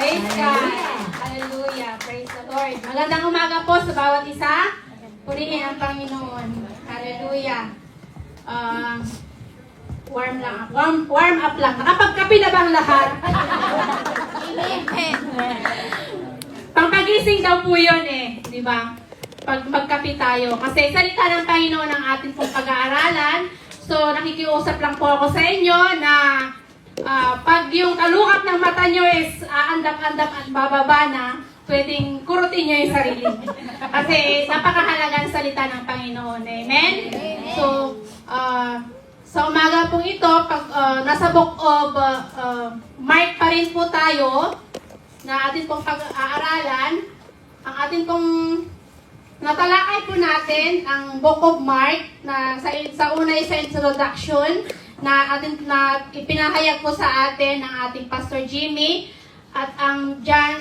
Praise God. Hallelujah. Praise the Lord. Magandang umaga po sa bawat isa. Purihin ang Panginoon. Hallelujah. Warm up lang. Nakapagkape na ba ang lahat? Pangpagising daw po yun eh. Di ba? Pag magkape tayo. Kasi salita ng Panginoon ang ating pong pag-aaralan. So, nakikiusap lang po ako sa inyo na pag yung kalukap ng mata nyo is andap-andap at bababa na, pwedeng kurutin nyo yung sarili. Kasi napakahalagang salita ng Panginoon. Amen? So, sa umaga pong ito, pag nasa book of Mark pa rin po tayo, na atin pong pag-aaralan, ang atin pong natalakay po natin ang Book of Mark na sa una sa introduction na ipinahayag po sa atin ng ating Pastor Jimmy at ang John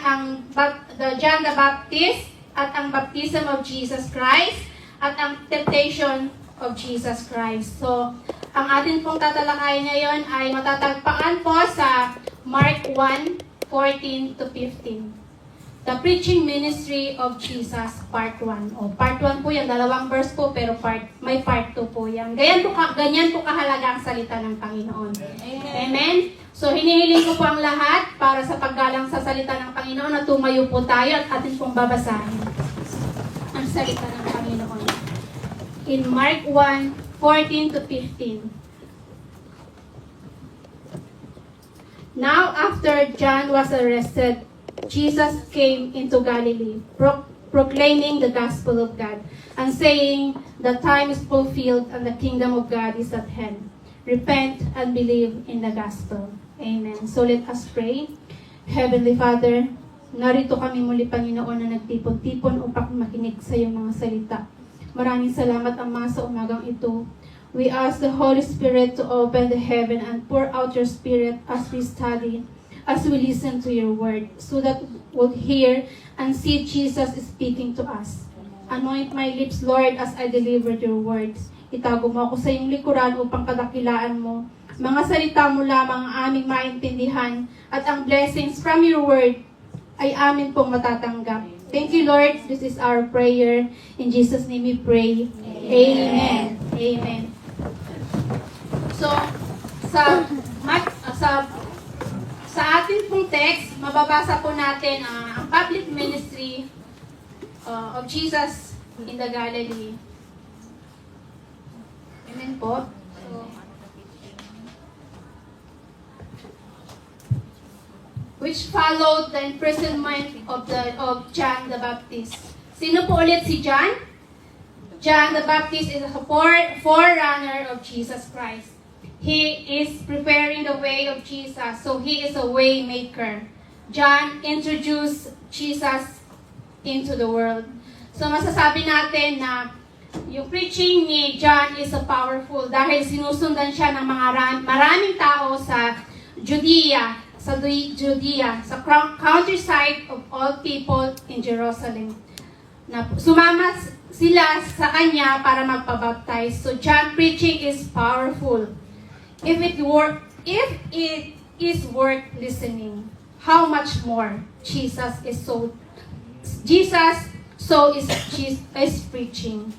the Baptist at ang Baptism of Jesus Christ at ang Temptation of Jesus Christ. So, ang atin pong tatalakayin ngayon ay matatagpuan po sa Mark 1:14 to 15. The Preaching Ministry of Jesus, Part 1. Part 1 po yan, dalawang verse po, pero may Part 2 po yan. Ganyan po kahalaga ang salita ng Panginoon. Amen? So, hinihiling ko po ang lahat para sa paggalang sa salita ng Panginoon na tumayo po tayo at atin pong babasahin ang salita ng Panginoon. In Mark 1:14 to 15. Now, after John was arrested, Jesus came into Galilee, proclaiming the gospel of God, and saying, "The time is fulfilled and the kingdom of God is at hand. Repent and believe in the gospel." Amen. So let us pray. Heavenly Father, narito kami muli, Panginoon, na nagtipon-tipon upang makinig sa iyong mga salita. Maraming salamat, Ama, sa umagang ito. We ask the Holy Spirit to open the heaven and pour out your Spirit as we study, as we listen to your word, so that we'll hear and see Jesus speaking to us. Anoint my lips, Lord, as I deliver your words. Itago mo ako sa iyong likuran upang kadakilaan mo. Mga salita mo lamang ang aming maintindihan at ang blessings from your word ay amin pong matatanggap. Thank you, Lord. This is our prayer. In Jesus' name we pray. Amen. Amen. So, sa ating pong text, mababasa po natin ang public ministry of Jesus in the Galilee. Amen po. So, which followed the imprisonment of John the Baptist. Sino po ulit si John? John the Baptist is a forerunner of Jesus Christ. He is preparing the way of Jesus, so he is a way maker. John introduced Jesus into the world. So masasabi natin na yung preaching ni John is so powerful dahil sinusundan siya ng maraming tao sa Judea, sa countryside of all people in Jerusalem. Na sumama sila sa kanya para magpabaptize. So John preaching is powerful. If it is worth listening, how much more Jesus is preaching.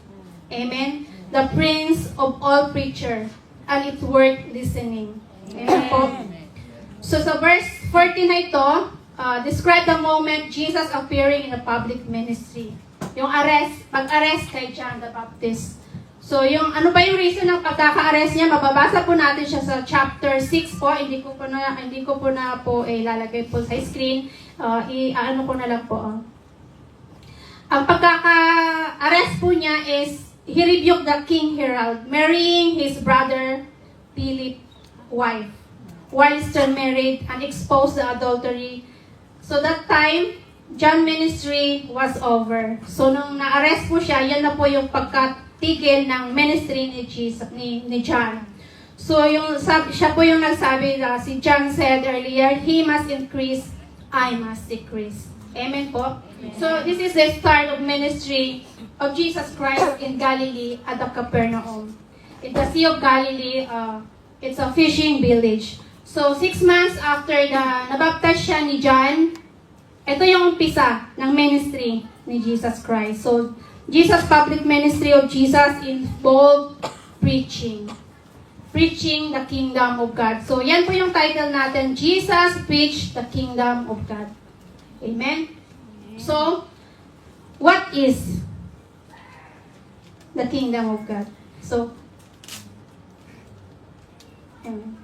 Amen. The Prince of all preacher, and it's worth listening. Amen po. So sa verse 14 na ito, describe the moment Jesus appearing in a public ministry. Yung pag-arrest kay John the Baptist. So, ano ba yung reason ng pagkaka-arrest niya? Mababasa po natin siya sa chapter 6 po. Hindi ko po na ilalagay po sa screen. Ano ko na lang po. Ang pagkaka-arrest po niya is, he rebuked the King Herod, marrying his brother Philip's wife, while still married, and exposed the adultery. So, that time, John ministry was over. So, nung na-arrest po siya, yan na po yung pagkatigil ng ministry ni John. So, siya po yung nagsabi na si John said earlier, he must increase, I must decrease. Amen po? Amen. So, this is the start of ministry of Jesus Christ in Galilee at the Capernaum. In the Sea of Galilee, it's a fishing village. So, 6 months after nabaptize siya ni John, ito yung umpisa ng ministry ni Jesus Christ. So, Jesus' public ministry of Jesus involved preaching. Preaching the kingdom of God. So, yan po yung title natin, Jesus Preached the Kingdom of God. Amen? So, what is the kingdom of God? So, amen.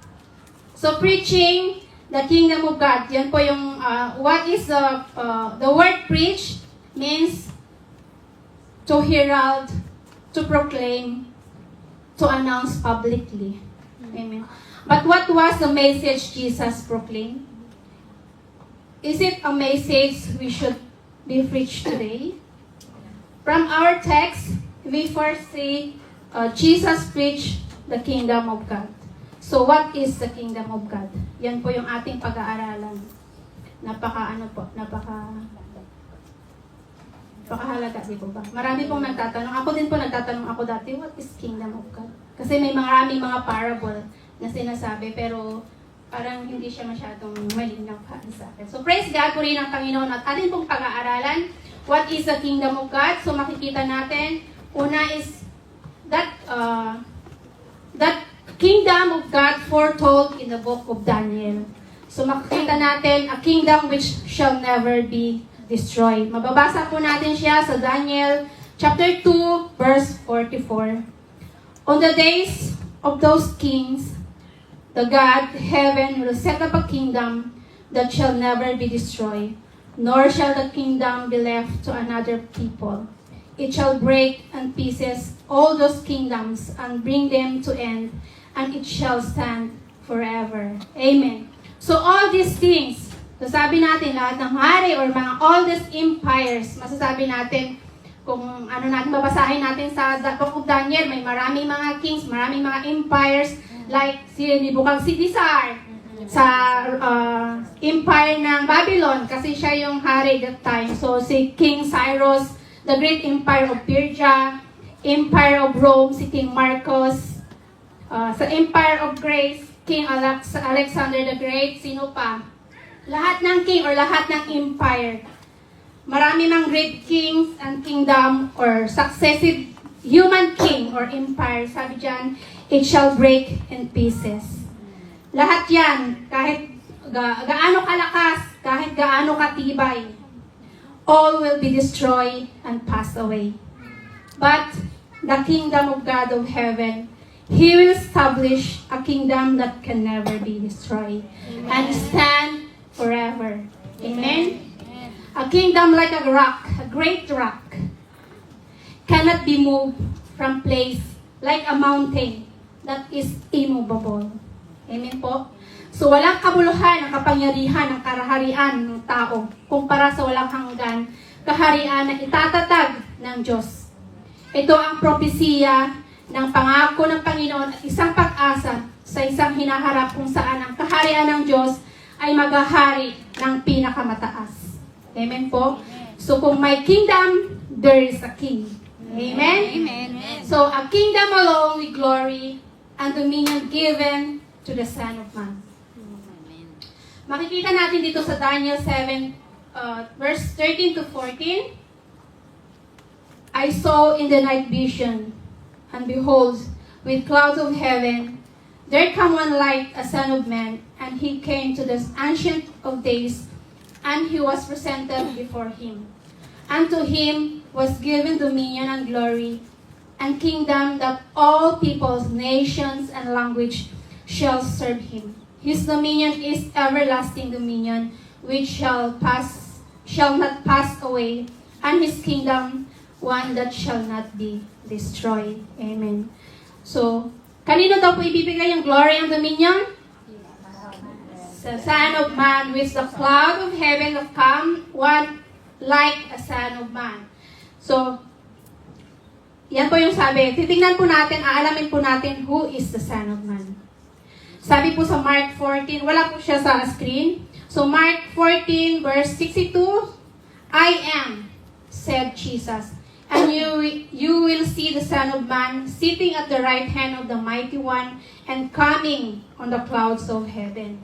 So, preaching the kingdom of God. Yan po yung, what is the word preach means to herald, to proclaim, to announce publicly. Amen. But what was the message Jesus proclaimed? Is it a message we should be preached today? From our text, we first see Jesus preached the kingdom of God. So what is the kingdom of God? Yan po yung ating pag-aaralan. Napakahalaga, di po ba? Marami pong nagtatanong. Ako din po nagtatanong ako dati, what is kingdom of God? Kasi may maraming mga parable na sinasabi, pero parang hindi siya masyadong malinaw para sa akin. So praise God po rin ang Panginoon at atin pong pag-aaralan. What is the kingdom of God? So makikita natin, una is that kingdom of God foretold in the book of Daniel. So makikita natin, a kingdom which shall never be destroyed. Mababasa po natin siya sa Daniel chapter 2, verse 44. On the days of those kings, the God, heaven, will set up a kingdom that shall never be destroyed, nor shall the kingdom be left to another people. It shall break in pieces all those kingdoms and bring them to end, and it shall stand forever. Amen. So all these things, so sabi natin, lahat ng hari or mga all these empires, masasabi natin, kung ano natin, babasahin natin sa book of Daniel, may maraming mga kings, maraming mga empires, like si Nebuchadnezzar, sa empire ng Babylon, kasi siya yung hari that time. So si King Cyrus, the great empire of Persia, empire of Rome, si King Marcos, sa empire of Greece, King Alexander the Great, sino pa? Lahat ng king or lahat ng empire. Marami ng great kings and kingdom or successive human king or empire. Sabi dyan, it shall break in pieces. Lahat yan, kahit gaano kalakas, kahit gaano katibay, all will be destroyed and pass away. But the kingdom of God of heaven, He will establish a kingdom that can never be destroyed. Amen. And stand forever. Amen? Amen? A kingdom like a rock, a great rock, cannot be moved from place like a mountain that is immovable. Amen po? So walang kabuluhan ang kapangyarihan ng kaharian ng tao kumpara sa walang hanggan kaharian na itatatag ng Diyos. Ito ang propesiya ng pangako ng Panginoon at isang pag-asa sa isang hinaharap kung saan ang kaharian ng Diyos ay maghahari ng pinakamataas. Amen po? So kung may kingdom, there is a king. Amen? Amen. So a kingdom alone with glory and dominion given to the Son of Man. Makikita natin dito sa Daniel 7, verse 13 to 14. I saw in the night vision, and behold, with clouds of heaven, there come one like a son of man, and he came to the Ancient of Days, and he was presented before him. And to him was given dominion and glory, and kingdom that all peoples, nations, and language shall serve him. His dominion is everlasting dominion, which shall not pass away, and his kingdom one that shall not be destroyed. Amen. So, kanino daw po ibibigay yung glory and dominion? Sa Son of Man, with the cloud of heaven have come, one like a Son of Man. So, yan po yung sabi. Titingnan po natin, aalamin po natin who is the Son of Man. Sabi po sa Mark 14, wala po siya sa screen. So, Mark 14, verse 62, I am, said Jesus, and you will see the Son of Man sitting at the right hand of the Mighty One and coming on the clouds of heaven.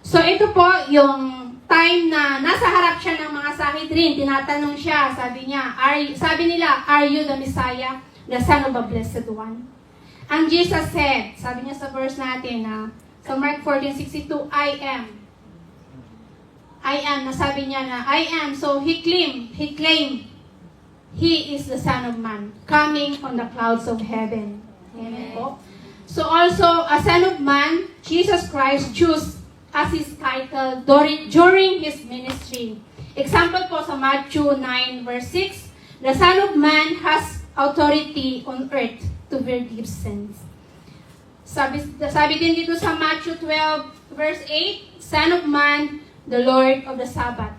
So ito po yung time na nasa harap siya ng mga Sanhedrin, tinatanong siya, sabi nila, are you the Messiah, the Son of the Blessed One? And Jesus said, sabi niya sa verse natin na, sa Mark 14:62, I am, nasabi niya na, I am. So he claimed, He is the Son of Man, coming on the clouds of heaven. Amen po. So also, a Son of Man, Jesus Christ chose as His title during His ministry. Example po sa Matthew 9 verse 6, the Son of Man has authority on earth to forgive sins. Sabi din dito sa Matthew 12 verse 8, Son of Man, the Lord of the Sabbath.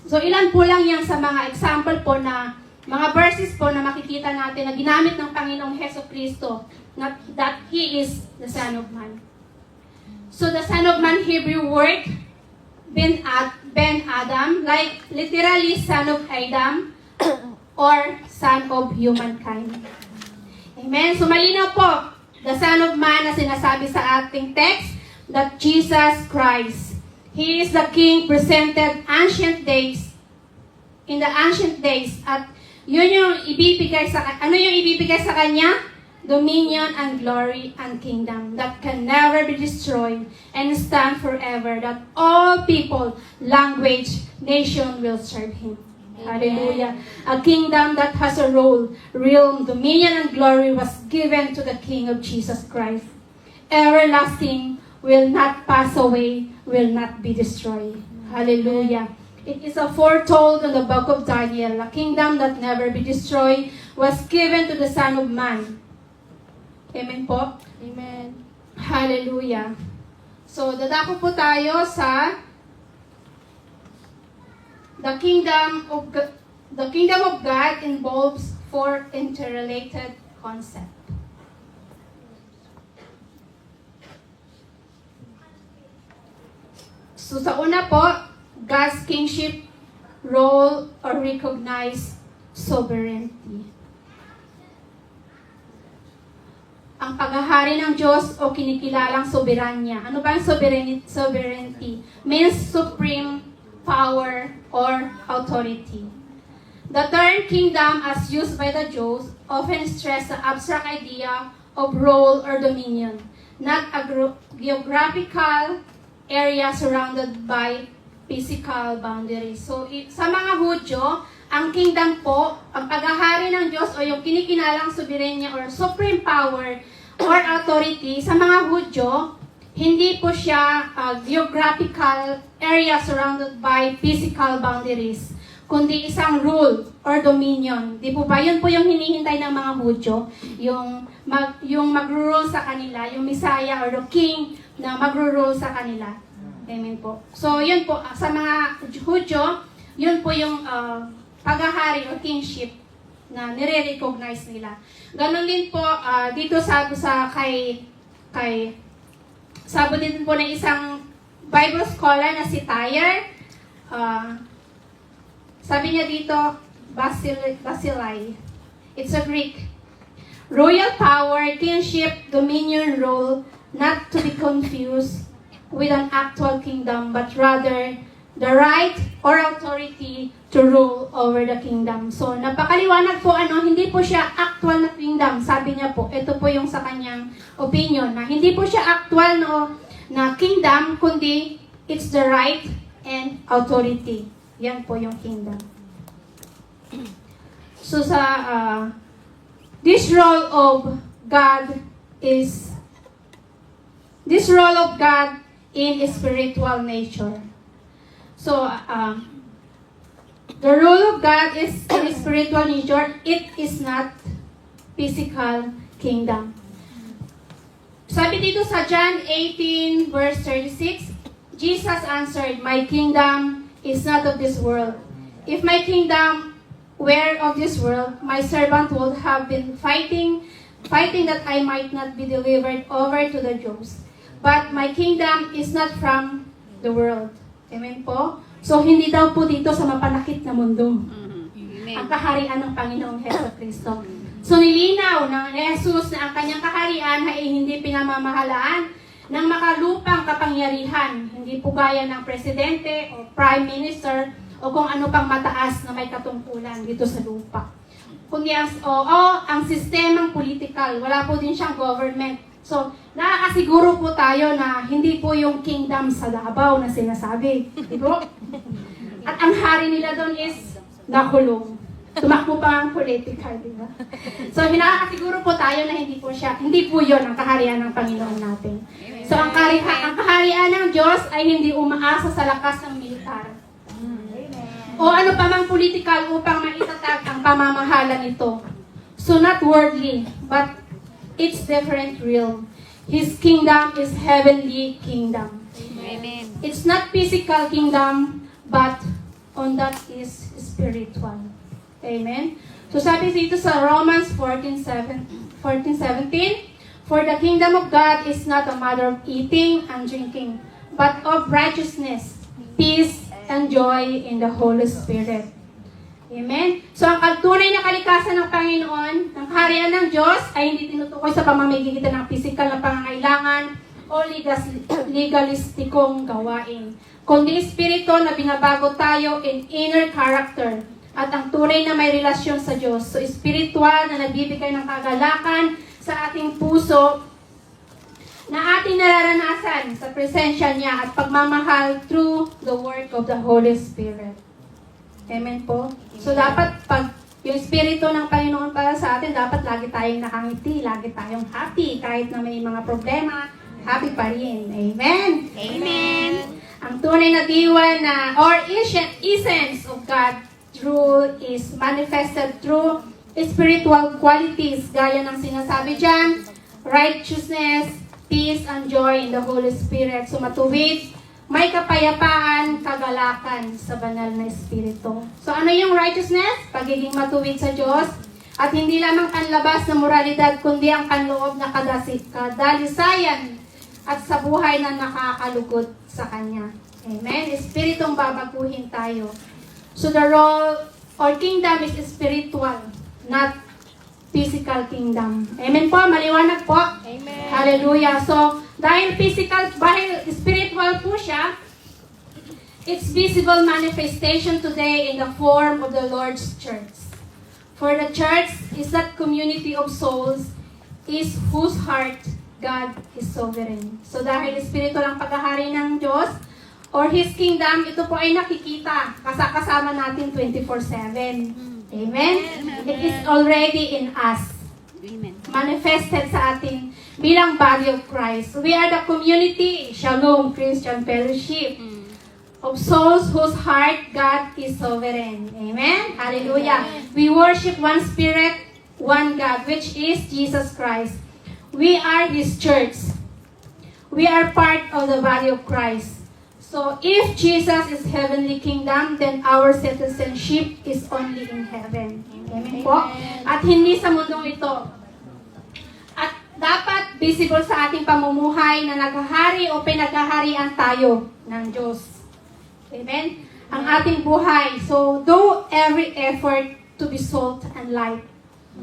So ilan po lang yan sa mga example po na mga verses po na makikita natin na ginamit ng Panginoong Hesus Kristo that He is the Son of Man. So the Son of Man Hebrew word Ben Adam, like literally son of Adam or son of humankind. Amen. So malinaw po, the Son of Man na sinasabi sa ating text, that Jesus Christ, He is the King presented in the ancient days, at yun yung ibibigay sa Kanya? Dominion and glory and kingdom that can never be destroyed and stand forever, that all people, language, nation will serve Him. Amen. Hallelujah. A kingdom that has a role, realm, dominion, and glory was given to the King of Jesus Christ. Everlasting, will not pass away, will not be destroyed. Hallelujah. It is a foretold in the book of Daniel. A kingdom that never be destroyed was given to the Son of Man. Amen po? Amen. Hallelujah. So, dadako po tayo sa the kingdom of God involves four interrelated concepts. So sa una po, God's kingship, role, or recognized sovereignty. Ang paghahari ng Diyos o kinikilalang soberanya. Ano ba ang sovereignty? Means supreme power or authority. The term kingdom as used by the Jews often stress the abstract idea of role or dominion, not a geographical area surrounded by physical boundaries. So, sa mga Hudyo, ang kingdom po, ang paghahari ng Diyos o yung kinikinalang soberanya or supreme power or authority, sa mga Hudyo, hindi po siya geographical area surrounded by physical boundaries, kundi isang rule or dominion. Di po ba? Yun po yung hinihintay ng mga Hudyo, yung mag-rule sa kanila, yung Messiah or the King na mag-rule sa kanila. Amen po. So, yun po, sa mga Hudyo, yun po yung paghahari o kingship na nire-recognize nila. Ganon din po, dito sabi din po ng isang Bible scholar na si Tyre, sabi niya dito, Basilai. It's a Greek. Royal power, kingship, dominion, rule, not to be confused with an actual kingdom, but rather the right or authority to rule over the kingdom. So, napakaliwanag po, hindi po siya actual na kingdom. Sabi niya po, ito po yung sa kanyang opinion, na hindi po siya actual na kingdom, kundi it's the right and authority. Yan po yung kingdom. So, this role of God in spiritual nature. So, the role of God is in spiritual nature. It is not physical kingdom. Sabi dito sa John 18 verse 36, Jesus answered, "My kingdom is not of this world. If my kingdom were of this world, my servant would have been fighting that I might not be delivered over to the Jews. But my kingdom is not from the world." Amen po? So, hindi daw po dito sa mapanakit na mundo ang kaharian ng Panginoong Hesus Kristo. So, nilinaw ng Jesus na ang kanyang kaharian ay hindi pinamamahalaan ng makalupang kapangyarihan, hindi po gaya ng presidente o prime minister o kung ano pang mataas na may katungkulan dito sa lupa. Kundi ang sistemang politikal, wala po din siyang government. So, nakakasiguro po tayo na hindi po yung kingdom sa Davao na sinasabi. Di po? At ang hari nila doon is nakulong. Tumakbo pa ang political, di ba? So, nakakasiguro po tayo na hindi po yun ang kaharian ng Panginoon natin. So, ang kaharian ng Diyos ay hindi umaasa sa lakas ng militar. O ano pa mang political upang maitatag ang pamamahala nito. So, not worldly, but it's different realm. His kingdom is heavenly kingdom. Amen. It's not physical kingdom, but on that is spiritual. Amen? So sabi dito sa Romans 14:17, for the kingdom of God is not a matter of eating and drinking, but of righteousness, peace, and joy in the Holy Spirit. Amen? So ang tunay na kalikasan ng Panginoon, ng kaharian ng Diyos, ay hindi tinutukoy sa pamamagitan ng physical na pangangailangan o legalistikong gawain, kundi espiritu na binabago tayo in inner character at ang tunay na may relasyon sa Diyos. So, espiritual na nagbibigay ng kagalakan sa ating puso na ating nararanasan sa presensya niya at pagmamahal through the work of the Holy Spirit. Amen po? So, dapat pag yung espiritu ng Panginoon para sa atin, dapat lagi tayong nakangiti, lagi tayong happy, kahit na may mga problema, happy pa rin. Amen? Amen. Ang tunay na diwa na, or essence of God, is manifested through spiritual qualities, gaya ng sinasabi dyan, righteousness, peace, and joy in the Holy Spirit. So matuwid, may kapayapaan, kagalakan sa banal na Espiritu. So ano yung righteousness? Pagiging matuwid sa Diyos, at hindi lamang panlabas na moralidad, kundi ang panloob na kadalisayan at sa buhay na nakakalugod sa Kanya. Amen? Espiritong babaguhin tayo. So the role or kingdom is spiritual, not physical kingdom. Amen po? Maliwanag po? Amen. Hallelujah. So, dahil spiritual po siya, its visible manifestation today in the form of the Lord's church. For the church is that community of souls is whose heart God is sovereign. So dahil spiritual ang paghahari ng Diyos, or His kingdom, ito po ay nakikita, kasama natin 24/7. Amen? It is already in us. Amen. Manifested sa atin bilang body of Christ. We are the community, Shalom Christian Fellowship, of souls whose heart God is sovereign. Amen? Hallelujah. We worship one Spirit, one God, which is Jesus Christ. We are His church. We are part of the body of Christ. So, if Jesus is heavenly kingdom, then our citizenship is only in heaven. Amen po? At hindi sa mundong ito. At dapat visible sa ating pamumuhay na naghahari o pinaghaharian tayo ng Diyos. Amen? Ang ating buhay. So, do every effort to be salt and light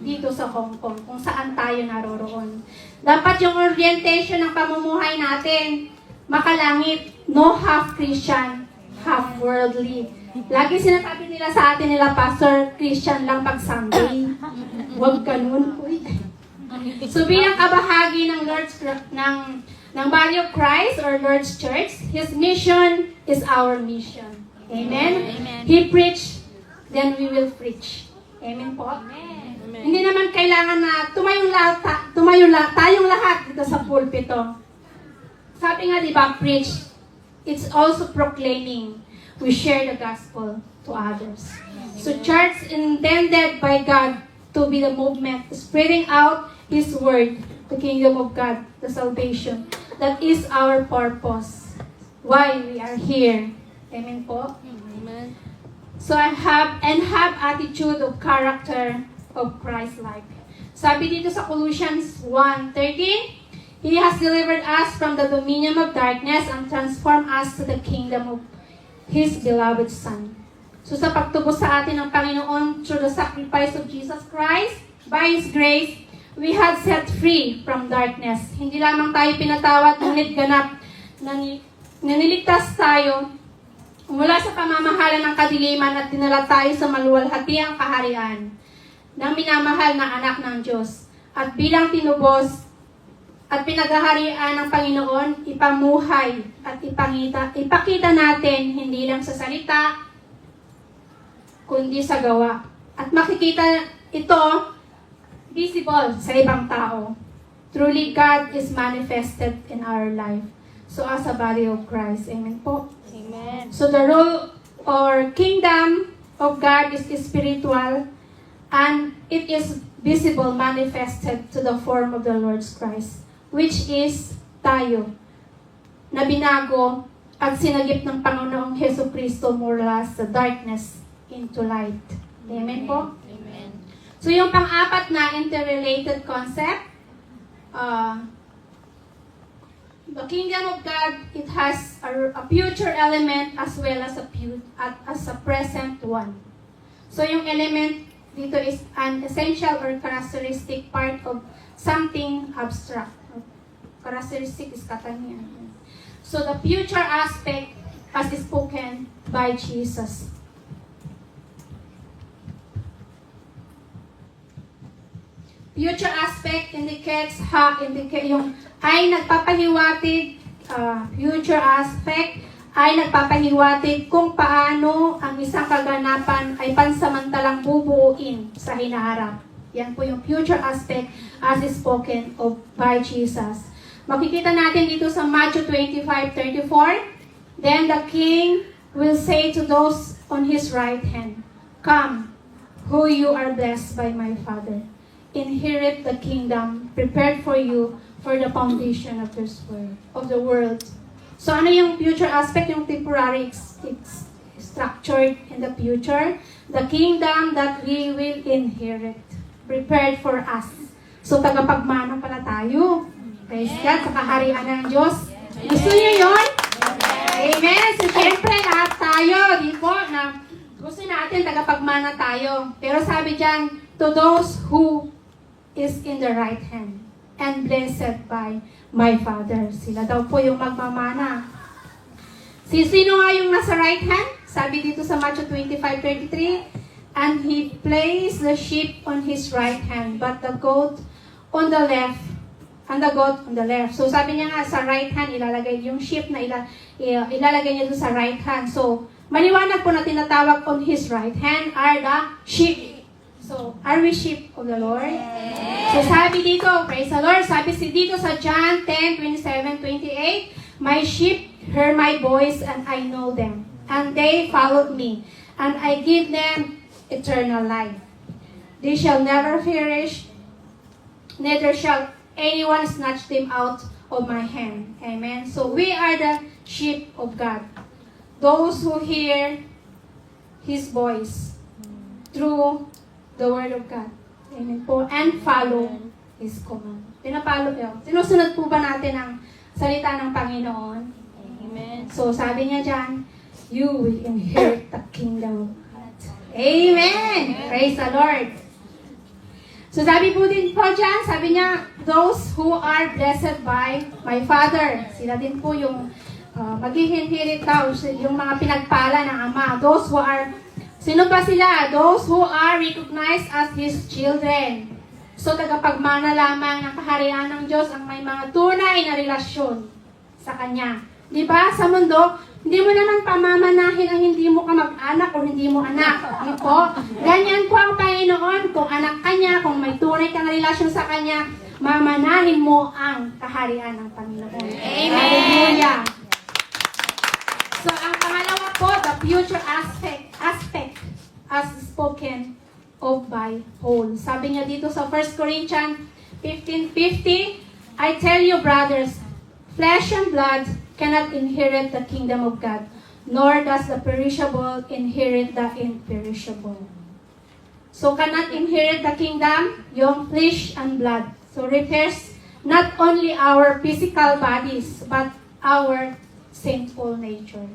dito sa Hong Kong, kung saan tayo naroroon. Dapat yung orientation ng pamumuhay natin, makalangit, no half Christian, half worldly. Lagi sinasabi nila sa atin nila, Pastor, Christian lang pag Sunday. Huwag ganun. So bilang kabahagi ng ng body of Christ or Lord's Church, His mission is our mission. Amen? Amen. He preached, then we will preach. Amen po? Amen. Hindi naman kailangan na tayong lahat dito sa pulpito. Sabi nga, di ba, preach, it's also proclaiming. We share the gospel to others. So church intended by God to be the movement, spreading out His word, the kingdom of God, the salvation. That is our purpose. Why we are here. Amen po? Amen. So have attitude of character of Christ-like. Sabi dito sa Colossians 1:13, He has delivered us from the dominion of darkness and transformed us to the kingdom of His beloved Son. So sa pagtubos sa atin ng Panginoon through the sacrifice of Jesus Christ, by His grace, we had set free from darkness. Hindi lamang tayo pinatawad, ngunit ganap na niligtas tayo mula sa pamamahala ng kadiliman at dinala tayo sa maluwalhatiang kaharian ng minamahal na anak ng Diyos. At bilang tinubos at pinaghaharian ng Panginoon, ipamuhay at ipakita natin hindi lang sa salita, kundi sa gawa. At makikita ito visible sa ibang tao. Truly, God is manifested in our life. So as a body of Christ. Amen po. Amen. So the rule or kingdom of God is spiritual and it is visible, manifested to the form of the Lord Christ, which is tayo, na binago at sinagip ng Panginoong Hesus Kristo mula sa darkness into light. Amen po? Amen. So yung pang-apat na interrelated concept, the kingdom of God, it has a future element as well as a present one. So yung element dito is an essential or characteristic part of something abstract. Characteristic is katangian. So the future aspect as spoken by Jesus. Future aspect indicates yung ay nagpapahiwatig, future aspect ay nagpapahiwatig kung paano ang isang kaganapan ay pansamantalang bubuuin sa hinaharap. Yan po yung future aspect as spoken of by Jesus. Makikita natin dito sa Matthew 25:34, then the king will say to those on his right hand, "Come, who you are blessed by my Father. Inherit the kingdom prepared for you for the foundation of this world, of the world." So ano yung future aspect, yung temporary, it's structured in the future, the kingdom that we will inherit, prepared for us. So tagapagmana pala tayo. Praise God, sa kaharian ng Diyos. Gusto niyo yun? Amen. So syempre lahat tayo, di po, na gusto natin tagapagmana tayo. Pero sabi diyan, to those who is in the right hand and blessed by my Father. Sila daw po yung magmamana. Sino nga yung nasa right hand? Sabi dito sa Matthew 25:33, and he placed the sheep on his right hand, but the goat on the left, and the goat on the left. So sabi niya nga sa right hand, ilalagay yung sheep na ilalagay niya doon sa right hand. So maliwanag po na tinatawag on his right hand are the sheep. So, are we sheep of the Lord? Yes. So, sabi dito, praise the Lord, sabi dito sa John 10:27-28, my sheep hear my voice and I know them, and they followed me, and I give them eternal life. They shall never perish, neither shall anyone snatch them out of my hand. Amen. So, we are the sheep of God. Those who hear His voice through the Word of God. Amen po. And follow His command. Pinapalo yun. Sinusunod po ba natin ang salita ng Panginoon? Amen. So, sabi niya dyan, you will inherit the kingdom of God. Amen! Praise the Lord. So, sabi po din po dyan, sabi niya, those who are blessed by my Father. Sila din po yung maghihinhirit daw, yung mga pinagpala ng Ama. Those who are sino ba sila? Those who are recognized as His children. So, tagapagmana lamang ng kaharian ng Diyos ang may mga tunay na relasyon sa Kanya. Di ba? Sa mundo, hindi mo naman pamamanahin ang hindi mo ka mag-anak o hindi mo anak. Di po? Ganyan po ang Panginoon. Kung anak ka niya, kung may tunay kang relasyon sa Kanya, mamanahin mo ang kaharian ng Panginoon. Amen! Hallelujah! So, ang pangalawa po, the future aspect as spoken of by Paul. Sabi niya dito sa 1 Corinthians 15:50, I tell you, brothers, flesh and blood cannot inherit the kingdom of God, nor does the perishable inherit the imperishable. So, cannot inherit the kingdom, yung flesh and blood. So, refers not only our physical bodies, but our sinful nature.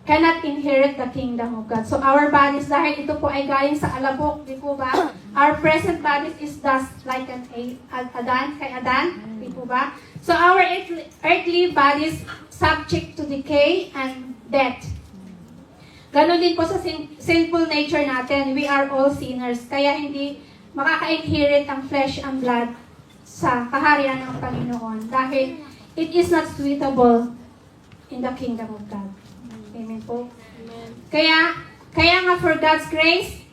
cannot inherit the kingdom of God. So our bodies, dahil ito po ay galing sa alabok, di po ba? Our present bodies is dust like an Adan, kay Adan, di po ba? So our earthly bodies subject to decay and death. Ganon din po sa sinful nature natin. We are all sinners. Kaya hindi makaka-inherit ang flesh and blood sa kaharian ng Panginoon. Dahil it is not suitable in the kingdom of God. Amen po. Amen. Kaya nga for God's grace,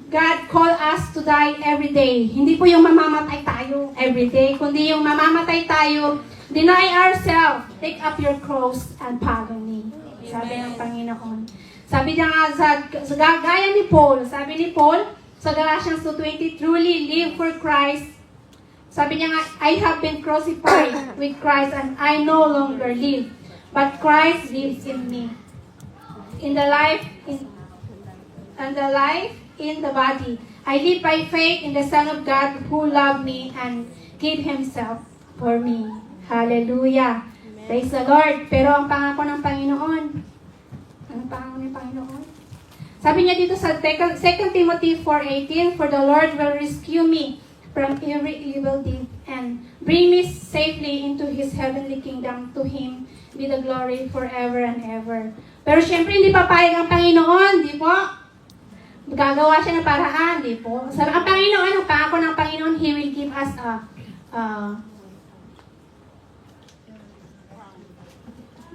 God call us to die every day. Hindi po yung mamamatay tayo every day, kundi yung mamamatay tayo, deny ourselves, take up your cross and follow me. Sabi ng Panginoon. Sabi niya nga sa gaya ni Paul, sabi ni Paul sa Galatians 2:20, truly live for Christ. Sabi niya nga, I have been crucified with Christ and I no longer live, but Christ lives in me. In the life in the body, I live by faith in the Son of God who loved me and gave Himself for me. Hallelujah. Praise the Lord. Pero ang pangako ng Panginoon, anong pangako ng Panginoon? Sabi niya dito sa 2 Timothy 4:18, for the Lord will rescue me from every evil deed and bring me safely into His heavenly kingdom. To Him be the glory forever and ever. Pero syempre hindi papayag ang Panginoon, di po? Gagawa siya ng paraan, di po? Sabi ang Panginoon, ang pangako ng Panginoon, He will give us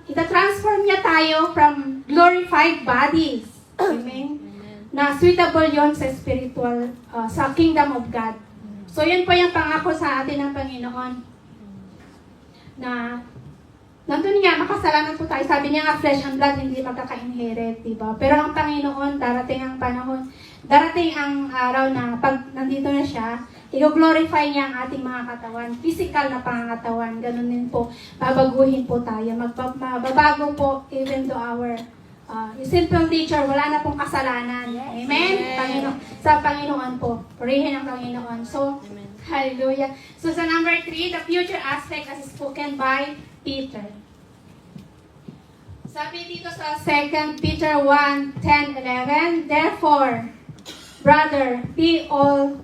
ita-transform niya tayo from glorified bodies. Amen? Na suitable yon sa spiritual, sa kingdom of God. So, yun po yung pangako sa atin ng Panginoon. Na, nandun nga, makasalanan po tayo. Sabi niya nga, flesh and blood, hindi magkaka-inherit, diba? Pero ang Panginoon, darating ang panahon, darating ang araw na pag nandito na siya, i-glorify niya ang ating mga katawan. Physical na pangangatawan. Ganun din po. Babaguhin po tayo. Mababago po even to our simple nature. Wala na pong kasalanan. Amen? Panginoon, sa Panginoon po. Purihin ang Panginoon. So, hallelujah. So, sa number 3, the future aspect as spoken by Peter. Sabi dito sa 2 Peter 1:10-11, therefore, brother, be all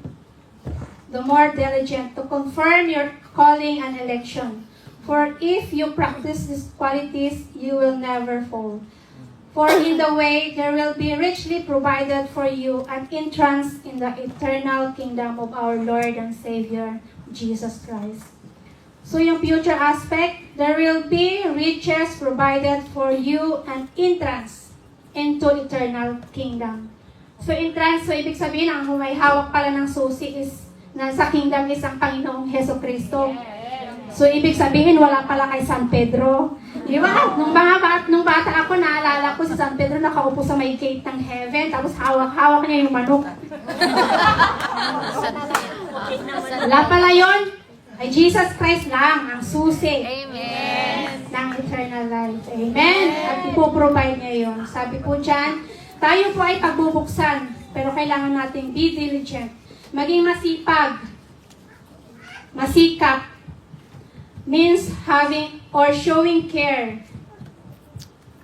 the more diligent to confirm your calling and election. For if you practice these qualities, you will never fall. For in the way there will be richly provided for you an entrance in the eternal kingdom of our Lord and Savior, Jesus Christ. So yung future aspect, there will be riches provided for you and entrance into eternal kingdom. So entrance, so ibig sabihin, ang may hawak pala ng susi is na sa kingdom is ang Panginoong Heso Kristo. So, ibig sabihin, wala pala kay San Pedro. Di ba? Nung bata ako, naalala ko si San Pedro nakaupo sa may gate ng heaven, tapos hawak-hawak niya yung manok. Wala pala yun. Ay Jesus Christ lang ang susi. Amen. Ng eternal life. Amen. At ipoprovide niya yun. Sabi po dyan, tayo po ay pagbubuksan, pero kailangan natin be diligent. Maging masipag. Masikap means having or showing care.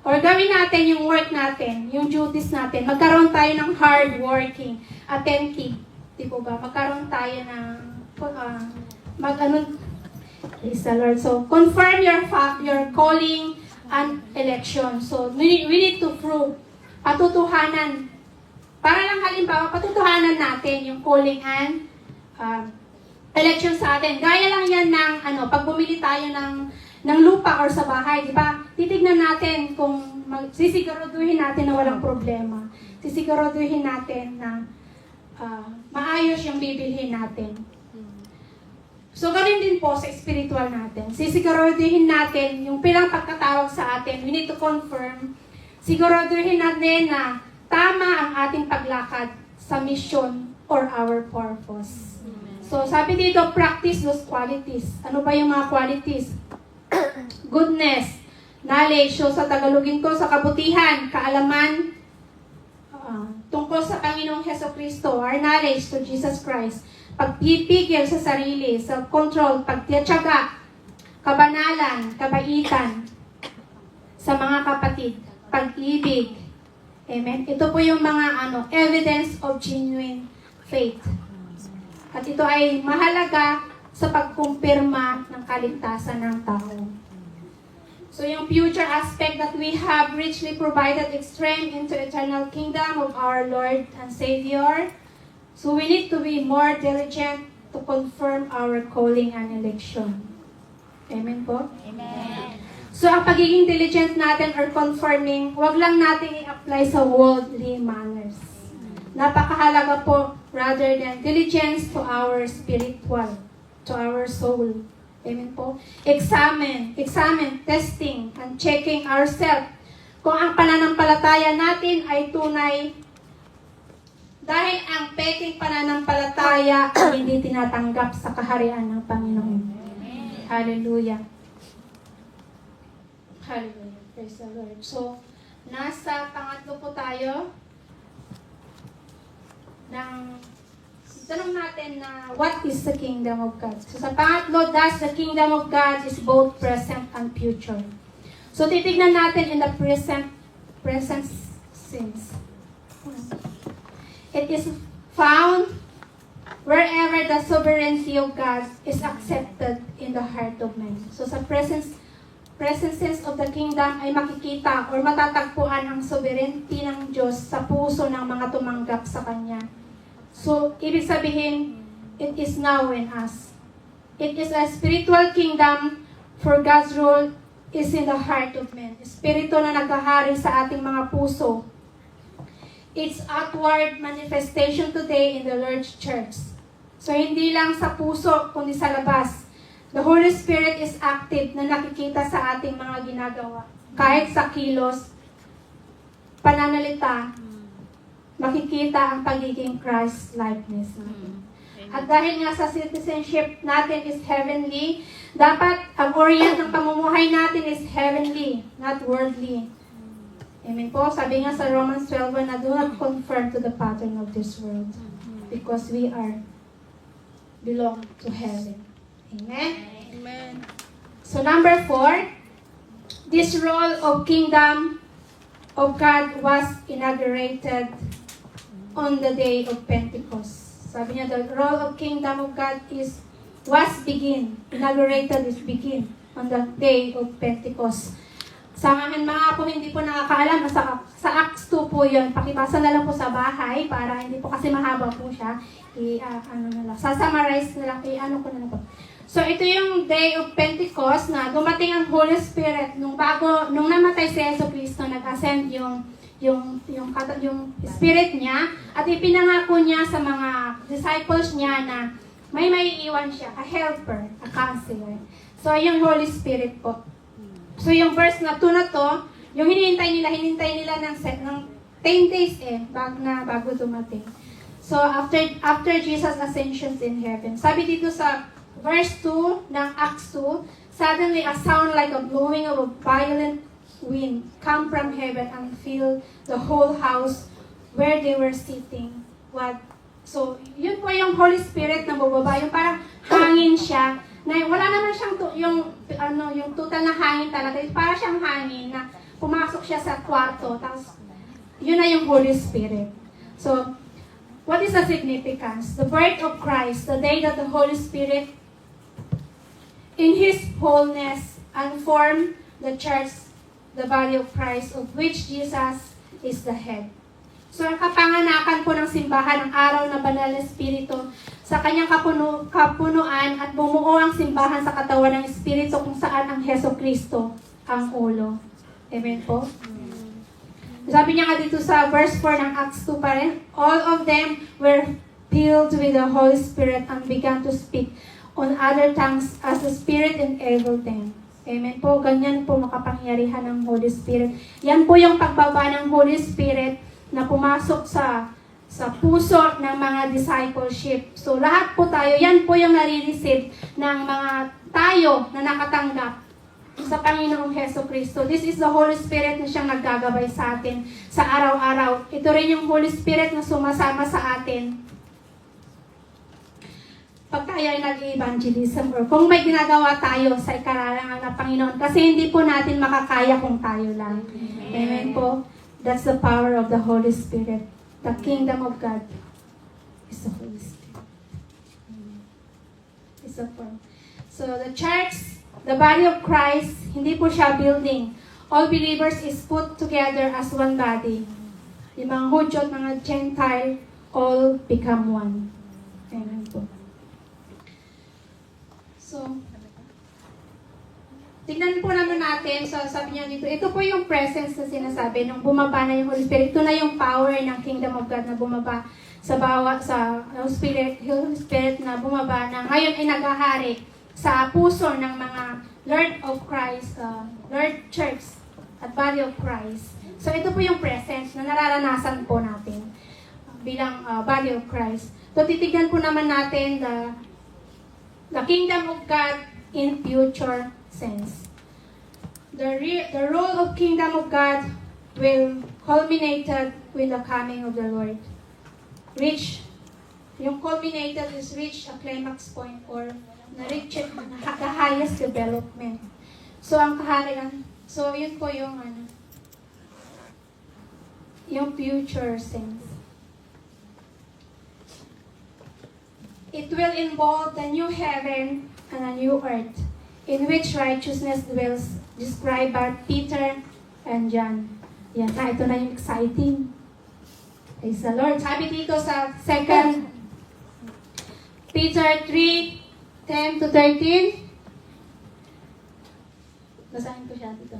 Or gawin natin yung work natin, yung duties natin. Magkaroon tayo ng hard working, attentive. Di po ba? Magkaroon tayo ng praise the Lord. So, confirm your calling and election. So, we need to prove patutuhanan. Para lang halimbawa, patutuhanan natin yung calling and election sa atin. Gaya lang yan ng, pag bumili tayo ng lupa or sa bahay, di ba? Titignan natin kung sisiguraduhin natin na walang problema. Sisiguraduhin natin na maayos yung bibilhin natin. So, ganun din po sa spiritual natin. Sisiguraduhin natin yung pilang pagkatawag sa atin. We need to confirm. Siguraduhin natin na tama ang ating paglakad sa mission or our purpose. So, sabi dito, practice those qualities. Ano ba yung mga qualities? Goodness, knowledge. So, sa Tagalogin ko, sa kabutihan, kaalaman, tungkol sa Panginoong Heso Kristo, our knowledge to Jesus Christ. Pagpipigil sa sarili, self-control, pagtiyatsaga, kabanalan, kabaitan sa mga kapatid. pag-ibig. Amen? Ito po yung mga evidence of genuine faith. At ito ay mahalaga sa pagkumpirma ng kaligtasan ng tao. So yung future aspect that we have richly provided extreme into eternal kingdom of our Lord and Savior. So we need to be more diligent to confirm our calling and election. Amen po? Amen. So ang pagiging diligent natin or confirming, wag lang natin i-apply sa worldly manners. Napakahalaga po rather than diligence to our spiritual, to our soul. Amen po? Examine, testing, and checking ourselves kung ang pananampalataya natin ay tunay dahil ang peking pananampalataya ay hindi tinatanggap sa kaharian ng Panginoon. Hallelujah. Hallelujah. Praise the Lord. So, nasa pangatlo po tayo ng tanong natin na what is the kingdom of God? So sa pangatlo, thus the kingdom of God is both present and future. So titignan natin in the present sense. It is found wherever the sovereignty of God is accepted in the heart of man. So sa present sense of the kingdom ay makikita or matatagpuan ang sovereignty ng Diyos sa puso ng mga tumanggap sa Kanya. So, ibig sabihin, it is now in us. It is a spiritual kingdom for God's rule is in the heart of men. Espiritu na naghahari sa ating mga puso. Its outward manifestation today in the Lord's Church. So, hindi lang sa puso, kundi sa labas. The Holy Spirit is active na nakikita sa ating mga ginagawa. Kahit sa kilos, pananalita, makikita ang pagiging Christ-likeness natin. At dahil nga sa citizenship natin is heavenly, dapat ang orient ng pamumuhay natin is heavenly, not worldly. Amen po. Sabi nga sa Romans 12 na do not conform to the pattern of this world because we belong to heaven. Amen? Amen. So number 4, this role of kingdom of God was inaugurated on the day of Pentecost. Sabi niya, the role of kingdom of God inaugurated is begin on the day of Pentecost. Sa amin mga po, hindi po nakakaalam, sa Acts 2 po yun. Pakibasa na lang po sa bahay para hindi po kasi mahaba po siya. Sasummarize na lang, ko na lang po. So ito yung day of Pentecost na dumating ang Holy Spirit nung namatay si Jesucristo, nag-ascend yung spirit niya at ipinangako niya sa mga disciples niya na may iiwan siya, a helper, a counselor. So, yung Holy Spirit po. So, yung verse na 2 na to, yung hinihintay nila ng 10 days bago dumating. So, after Jesus' ascension in heaven. Sabi dito sa verse 2 ng Acts 2, suddenly a sound like a blowing of a violent wind come from heaven and fill the whole house where they were sitting. So, yun po yung Holy Spirit na bubaba. Yung parang hangin siya. Na wala naman siyang yung total na hangin talaga. Para siyang hangin na pumasok siya sa kwarto. Tapos, yun na yung Holy Spirit. So, what is the significance? The birth of Christ, the day that the Holy Spirit in His wholeness unformed the church, the body of Christ, of which Jesus is the head. So, ang kapanganakan po ng simbahan ng araw na banal na Espiritu sa kanyang kapunuan at bumuo ang simbahan sa katawan ng Espiritu kung saan ang Jesucristo ang ulo. Amen po? Sabi niya nga dito sa verse 4 ng Acts 2 pa rin, all of them were filled with the Holy Spirit and began to speak on other tongues as the Spirit enabled them. Amen po, ganyan po makapangyarihan ng Holy Spirit. Yan po yung pagbaba ng Holy Spirit na pumasok sa puso ng mga discipleship. So lahat po tayo, yan po yung nare-receive ng mga tayo na nakatanggap sa Panginoong Jesucristo. This is the Holy Spirit na siyang naggagabay sa atin sa araw-araw. Ito rin yung Holy Spirit na sumasama sa atin. pag tayo ay nag-evangelism or kung may ginagawa tayo sa ikararangal na Panginoon. Kasi hindi po natin makakaya kung tayo lang. Amen po. That's the power of the Holy Spirit. The kingdom of God is the Holy Spirit. It's the power. So the church, the body of Christ, hindi po siya building. All believers is put together as one body. Yung mga Hudyo at mga Gentile, all become one. Amen po. So, tignan po naman natin, so sabi niya dito, ito po yung presence na sinasabi, nung bumaba na yung Holy Spirit, ito na yung power ng Kingdom of God na bumaba sa bawat, sa Holy Spirit na bumaba na ngayon ay naghahari sa puso ng mga Lord of Christ, Lord Church at Body of Christ. So ito po yung presence na nararanasan po natin bilang Body of Christ. So titignan po naman natin the Kingdom of God in future sense. The rule of Kingdom of God will culminated with the coming of the Lord. Yung culminated is reach a climax point or na-reach it, the highest development. So ang kaharian, so yun po yung yung future sense. It will involve the new heaven and a new earth, in which righteousness dwells, described by Peter and John. Yan na, ito na yung exciting. Praise the Lord. Sabi dito sa 2 Peter 3:10 to 13. Basahin ko siya dito.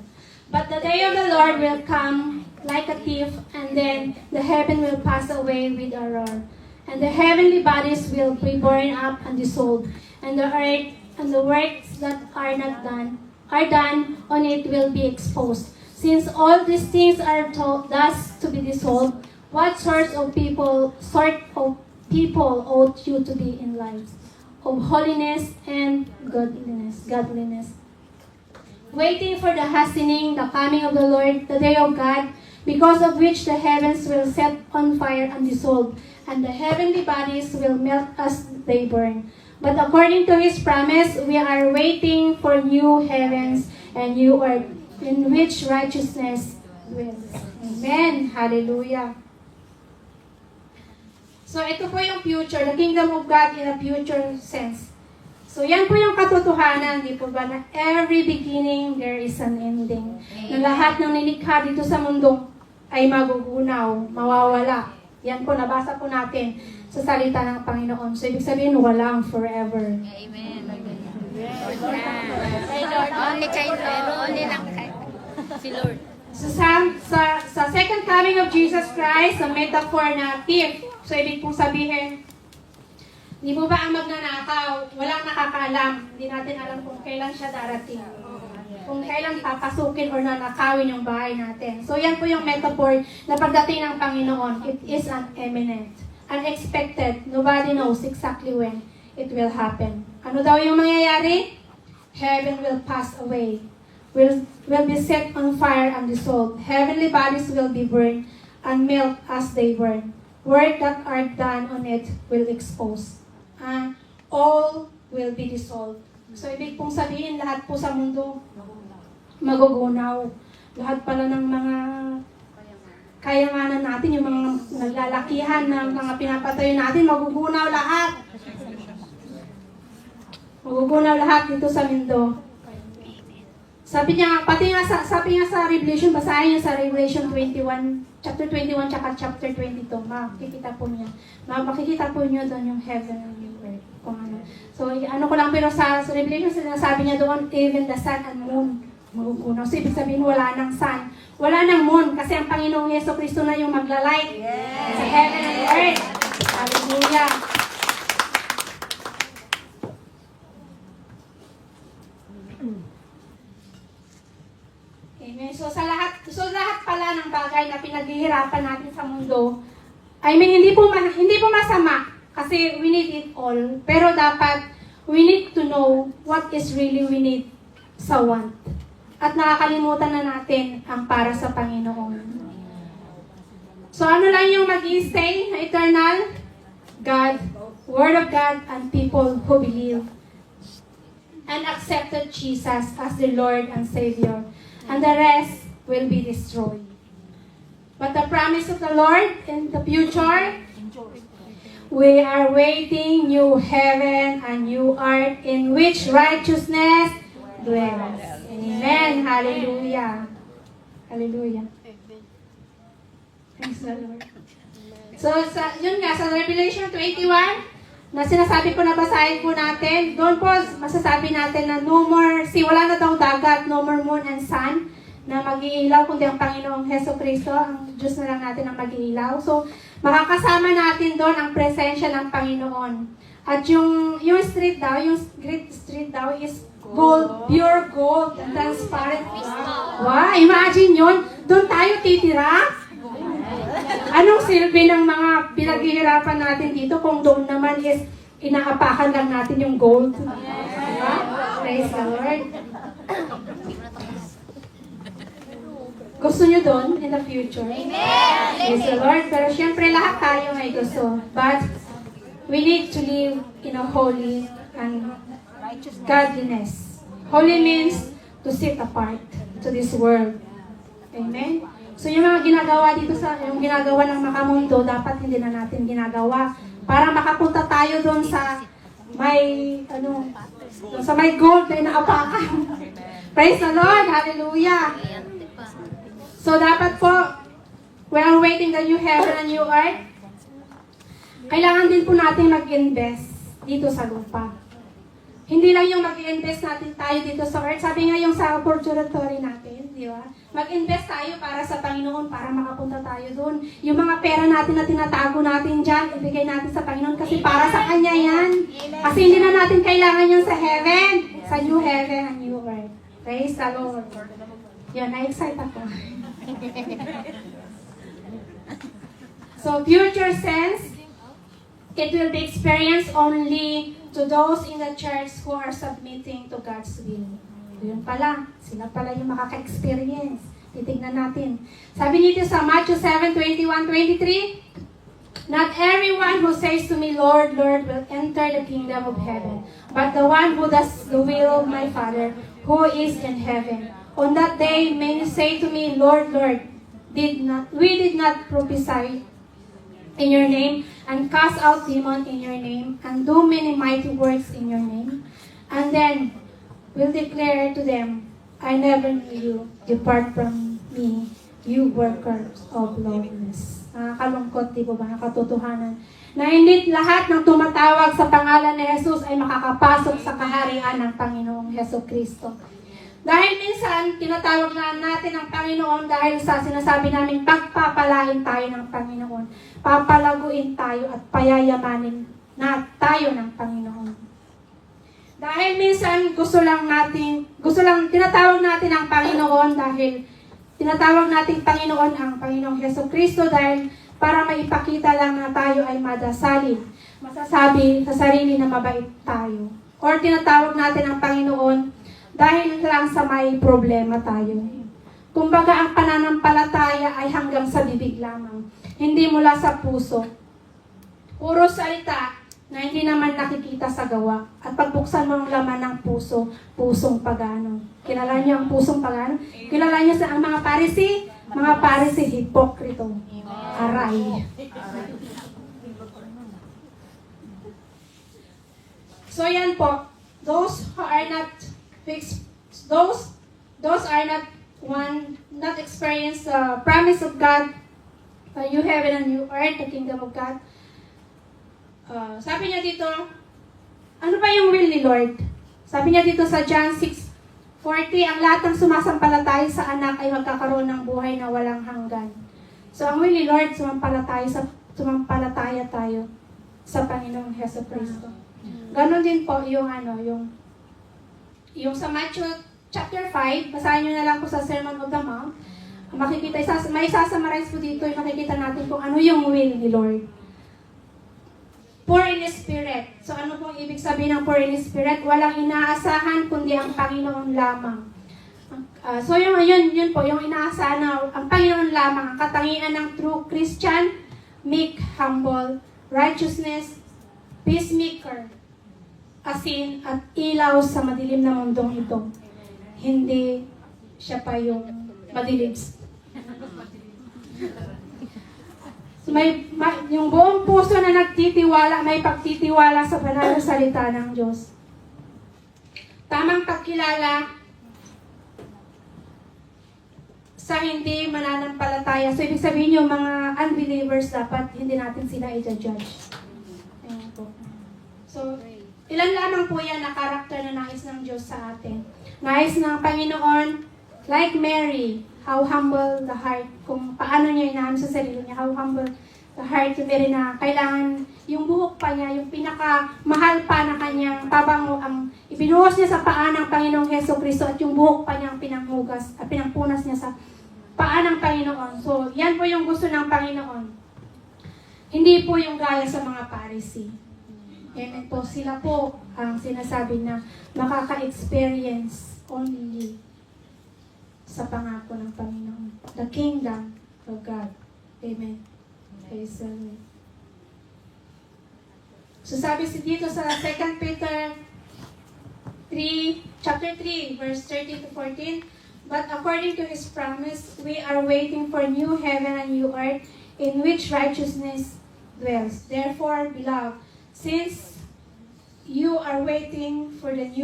But the day of the Lord will come like a thief, and then the heaven will pass away with a roar. And the heavenly bodies will be burned up and dissolved, and the earth and the works that are done on it will be exposed. Since all these things are thus to be dissolved, what sort of people ought you to be in lives of holiness and godliness, waiting for the hastening, the coming of the Lord, the day of God, because of which the heavens will set on fire and dissolve, and the heavenly bodies will melt as they burn. But according to His promise, we are waiting for new heavens and new earth, in which righteousness dwells. Amen. Hallelujah. So ito po yung future, the kingdom of God in a future sense. So yan po yung katotohanan, di po ba, na every beginning there is an ending. Na lahat ng nilikha dito sa mundo ay magugunaw, mawawala. Yan po, nabasa po natin sa salita ng Panginoon. So ibig sabihin, walang forever. Amen. Only kay Lord. Only lang kay si Lord. So sa second coming of Jesus Christ, sa metaphor na thief, so ibig pong sabihin, di po ba ang magnanakaw, walang nakakaalam, hindi natin alam kung kailan siya darating. Kung kailan papasukin or nanakawin yung bahay natin. So yan po yung metaphor na pagdating ng Panginoon, it is imminent, unexpected. Nobody knows exactly when it will happen. Ano daw yung mangyayari? Heaven will pass away, will be set on fire and dissolved. Heavenly bodies will be burned and melt as they burn. Work that are done on it will expose. And all will be dissolved. So ibig pong sabihin, lahat po sa mundo magugunaw. Lahat pala ng mga kayamanan natin, yung mga naglalakihan ng mga pinapatayo natin, magugunaw lahat. Magugunaw lahat dito sa mundo. Sabi niya, sabi nga sa Revelation, basahin niyo sa Revelation 21, chapter 21, tsaka chapter 22, makikita po niya. Makikita po niyo doon yung heaven and yung earth. Kung ano. So, ano ko lang, pero sa Revelation, sinasabi niya doon, even the sun and moon, magugunaw. So, ibig sabihin, wala nang sun, wala nang moon, kasi ang Panginoong Jesucristo na yung maglalight sa heaven and earth. Hallelujah. Amen. So lahat pala ng bagay na pinaghihirapan natin sa mundo, I mean, hindi po masama kasi we need it all. Pero dapat we need to know what is really we need sa want. At nakakalimutan na natin ang para sa Panginoon. So ano lang yung mag-i-stay na eternal? God Word of God and people who believe and accepted Jesus as the Lord and Savior. And the rest will be destroyed. But the promise of the Lord in the future, we are waiting new heaven and new earth in which righteousness dwells. Amen. Hallelujah. Hallelujah. Thanks the Lord. So, yun nga, sa Revelation 21, na sinasabi ko na basahin po natin, doon po masasabi natin na no more, wala na daw dagat, no more moon and sun, na mag-iilaw, kundi ang Panginoong Heso Kristo, ang Diyos na lang natin ang mag-iilaw. So, makakasama natin doon ang presensya ng Panginoon. At yung street daw, yung great street daw is gold, pure gold, transparent. Wow, imagine yun. Doon tayo titira. Anong silbi ng mga pinaghihirapan natin dito kung doon naman is inaapakan lang natin yung gold? Diba? Praise the Lord. Gusto nyo doon in the future? Praise the Lord. Pero syempre lahat tayo may gusto. But we need to live in a holy and godliness. Holy means to sit apart to this world. Amen? So yung mga ginagawa dito yung ginagawa ng makamundo, dapat hindi na natin ginagawa. Para makapunta tayo doon sa may, sa may gold na inaapakan. Praise the Lord! Hallelujah! So dapat po, we are waiting the new heaven and new earth. Kailangan din po natin mag-invest dito sa lupa. Hindi lang yung mag-invest natin tayo dito sa earth. Sabi nga yung sa opportunity natin, di ba? Mag-invest tayo para sa Panginoon, para makapunta tayo doon. Yung mga pera natin na tinatago natin dyan, ibigay natin sa Panginoon kasi para sa Kanya yan. Kasi hindi na natin kailangan yan sa heaven, sa new heaven and new earth. Praise the Lord. Yun, na-excite ako. So, future sense, it will be experienced only to those in the church who are submitting to God's will. Yun pala, sila pala yung makaka-experience. Titignan natin. Sabi nito sa Matthew 7:21-23, not everyone who says to me, Lord, Lord, will enter the kingdom of heaven, but the one who does the will of my Father, who is in heaven. On that day, many say to me, Lord, Lord, we did not prophesy in your name, and cast out demons in your name, and do many mighty works in your name. And then will declare to them, I never knew you. Depart from me, you workers of lawlessness. Nakakalungkot, di ba? Nakatotohanan. Na hindi lahat ng tumatawag sa pangalan ni Jesus ay makakapasok sa kaharian ng Panginoong Heso Kristo. Dahil minsan, tinatawag na natin ang Panginoon dahil sa sinasabi namin, pagpapalain tayo ng Panginoon. Papalaguin tayo at payayamanin na tayo ng Panginoon. Dahil minsan, tinatawag natin ang Panginoon dahil tinatawag natin Panginoon ang Panginoong Heso Kristo dahil para maipakita lang na tayo ay madasalin. Masasabi sa sarili na mabait tayo. Or tinatawag natin ang Panginoon dahil lang sa may problema tayo. Kumbaga, ang pananampalataya ay hanggang sa bibig lamang. Hindi mula sa puso. Puro salita na hindi naman nakikita sa gawa. At pagbuksan mo ang laman ng puso, pusong pagano. Kilala niyo ang pusong pagano? Kilala niyo sa ang mga Parisi? Mga Parisi, hipokrito. Aray. So yan po. Those who are not those are not experience the promise of God, new heaven and new earth, the kingdom of God. Sabi niya dito, ano ba yung will ni Lord? Sabi niya dito sa John 6:40, ang lahat ng sumasampalataya sa anak ay magkakaroon ng buhay na walang hanggan. So ang will ni Lord, sumampalataya tayo sa Panginoong Heso Kristo. Ganon din po yung sa Matthew chapter 5, basahin nyo na lang po sa Sermon of the Mount. Makikita, may sasummarize po dito, makikita natin kung ano yung will ni Lord. Poor in spirit. So ano pong ibig sabihin ng poor in spirit? Walang inaasahan kundi ang Panginoon lamang. So yun po, yung inaasahan na ang Panginoon lamang, ang katangian ng true Christian, meek, humble, righteousness, peacemaker, asin at ilaw sa madilim na mundong ito. Hindi siya pa yung madilim. So yung buong puso na nagtitiwala, may pagtitiwala sa banal na salita ng Diyos. Tamang pagkilala sa hindi mananampalataya. So, ibig sabihin yung mga unbelievers, dapat hindi natin sila i-judge. Ayan po. So, ilan lamang po yan na karakter na nais ng Diyos sa atin. Nais ng Panginoon, like Mary, how humble the heart, kung paano niya inaano sa sarili niya, how humble the heart to Mary na kailangan yung buhok pa niya, yung pinakamahal pa na kanyang pabango, ang ibinuhos niya sa paa ng Panginoong Heso Kristo at yung buhok pa niya ang pinanghugas at pinangpunas niya sa paa ng Panginoon. So, yan po yung gusto ng Panginoon. Hindi po yung gaya sa mga Pharisee. Amen po. Sila po ang sinasabi na makaka-experience only sa pangako ng Panginoon. The kingdom of God. Amen. Praise the Lord. So sabi si dito sa 2 Peter 3, chapter 3, verse 13 to 14, but according to His promise, we are waiting for new heaven and new earth in which righteousness dwells. Therefore, beloved, since you are waiting for this,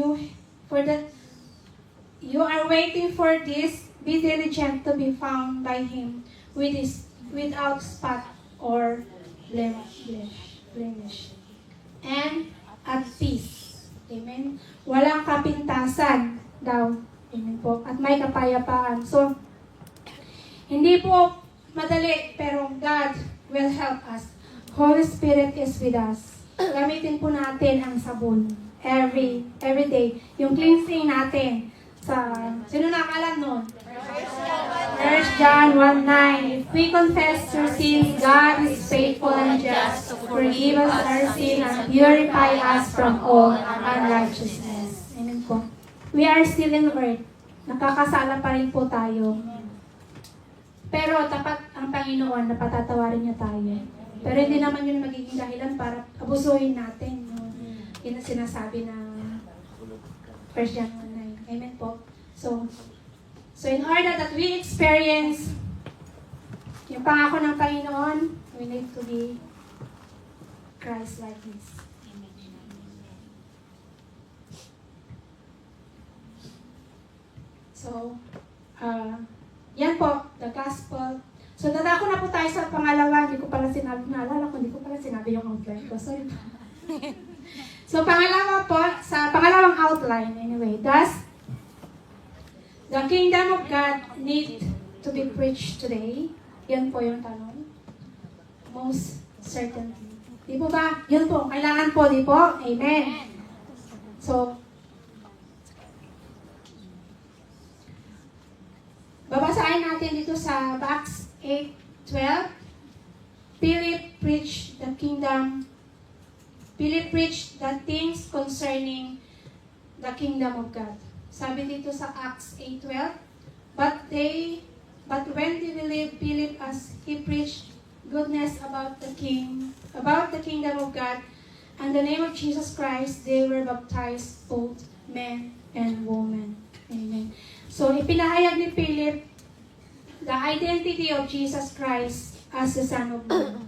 be diligent to be found by Him without spot or blemish, and at peace. Amen. Walang kapintasan daw. Amen po. At may kapayapaan. So, hindi po madali, pero God will help us. Holy Spirit is with us. Gamitin po natin ang sabon every day. Yung cleansing natin sa, sino nakaalam nun? 1 John 1:9. If we confess our sins, God is faithful and just to forgive us our sins and purify us from all unrighteousness. Amen po. We are still in earth. Nakakasala pa rin po tayo. Pero tapat ang Panginoon na patatawarin niya tayo. Pero hindi naman yun magiging dahilan para abusuhin natin. Yun ang sinasabi ng 1 John 1:9. Amen po. So in order that we experience yung pangako ng Panginoon, we need to be Christ-likeness. So, yan po, the gospel. So, dadako na po tayo sa pangalawa. Hindi ko pala sinabi, naalala ko, hindi ko pala sinabi yung outline ko. Sorry. So, pangalawa po, sa pangalawang outline, anyway, thus, the kingdom of God need to be preached today. Yan po yung tanong. Most certainly. Di po ba? Yun po, kailangan po, di po? Amen. So, babasahin natin dito sa Acts 8:12. Philip preached the things concerning the kingdom of God. Sabi dito sa Acts 8:12, but when they believed Philip as he preached goodness about the kingdom of God and the name of Jesus Christ, they were baptized, both men and women. Amen. So, ipinahayag ni Philip the identity of Jesus Christ as the Son of God.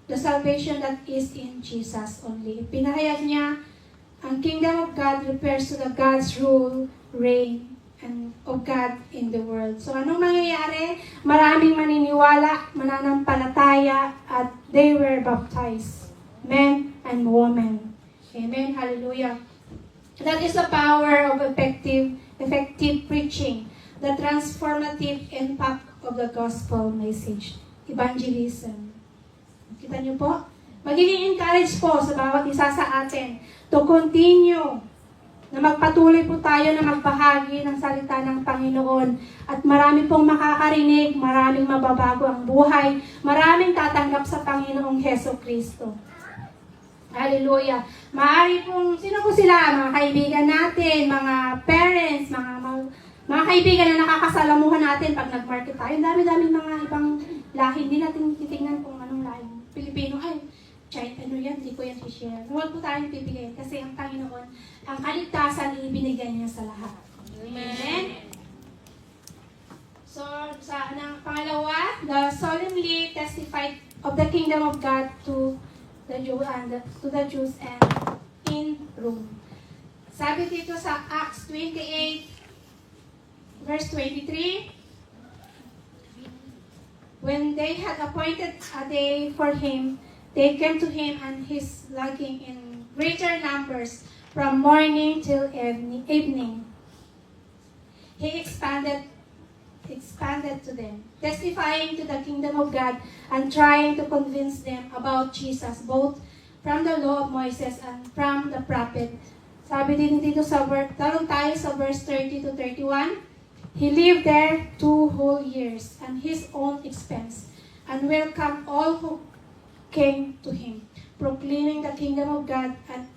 The salvation that is in Jesus only. Ipinahayag niya, ang kingdom of God refers to the God's rule, reign, and of God in the world. So, anong mangyayari? Maraming maniniwala, mananampalataya, at they were baptized. Men and women. Amen. Hallelujah. That is the power of effective preaching, the transformative impact of the gospel message, evangelism. Kita niyo po? Magiging encourage po sa bawat isa sa atin to continue na magpatuloy po tayo na magbahagi ng salita ng Panginoon at marami pong makakarinig, maraming mababago ang buhay, maraming tatanggap sa Panginoong Heso Kristo. Hallelujah. Maaari pong, sino po sila? Mga kaibigan natin, mga parents, mga kaibigan na nakakasalamuhan natin pag nag-market tayo. Dami-dami mga ibang lahi. Hindi natin titingnan kung anong lahi. Pilipino, ay, ano yan, hindi ko yan i-share. Huwag po tayong pipigay kasi ang Panginoon, ang kaligtasan ibinigay niya sa lahat. Amen? So, pangalawa, the solemnly testified of the kingdom of God to the Jews and in Rome. Sabi dito sa Acts 28, verse 23, when they had appointed a day for him, they came to him and his lodging in greater numbers from morning till evening. He expanded to them, testifying to the kingdom of God and trying to convince them about Jesus, both from the law of Moses and from the prophet. Sabi din dito talong tayo sa verse 30 to 31, he lived there 2 whole years at his own expense and welcomed all who came to him, proclaiming the kingdom of God and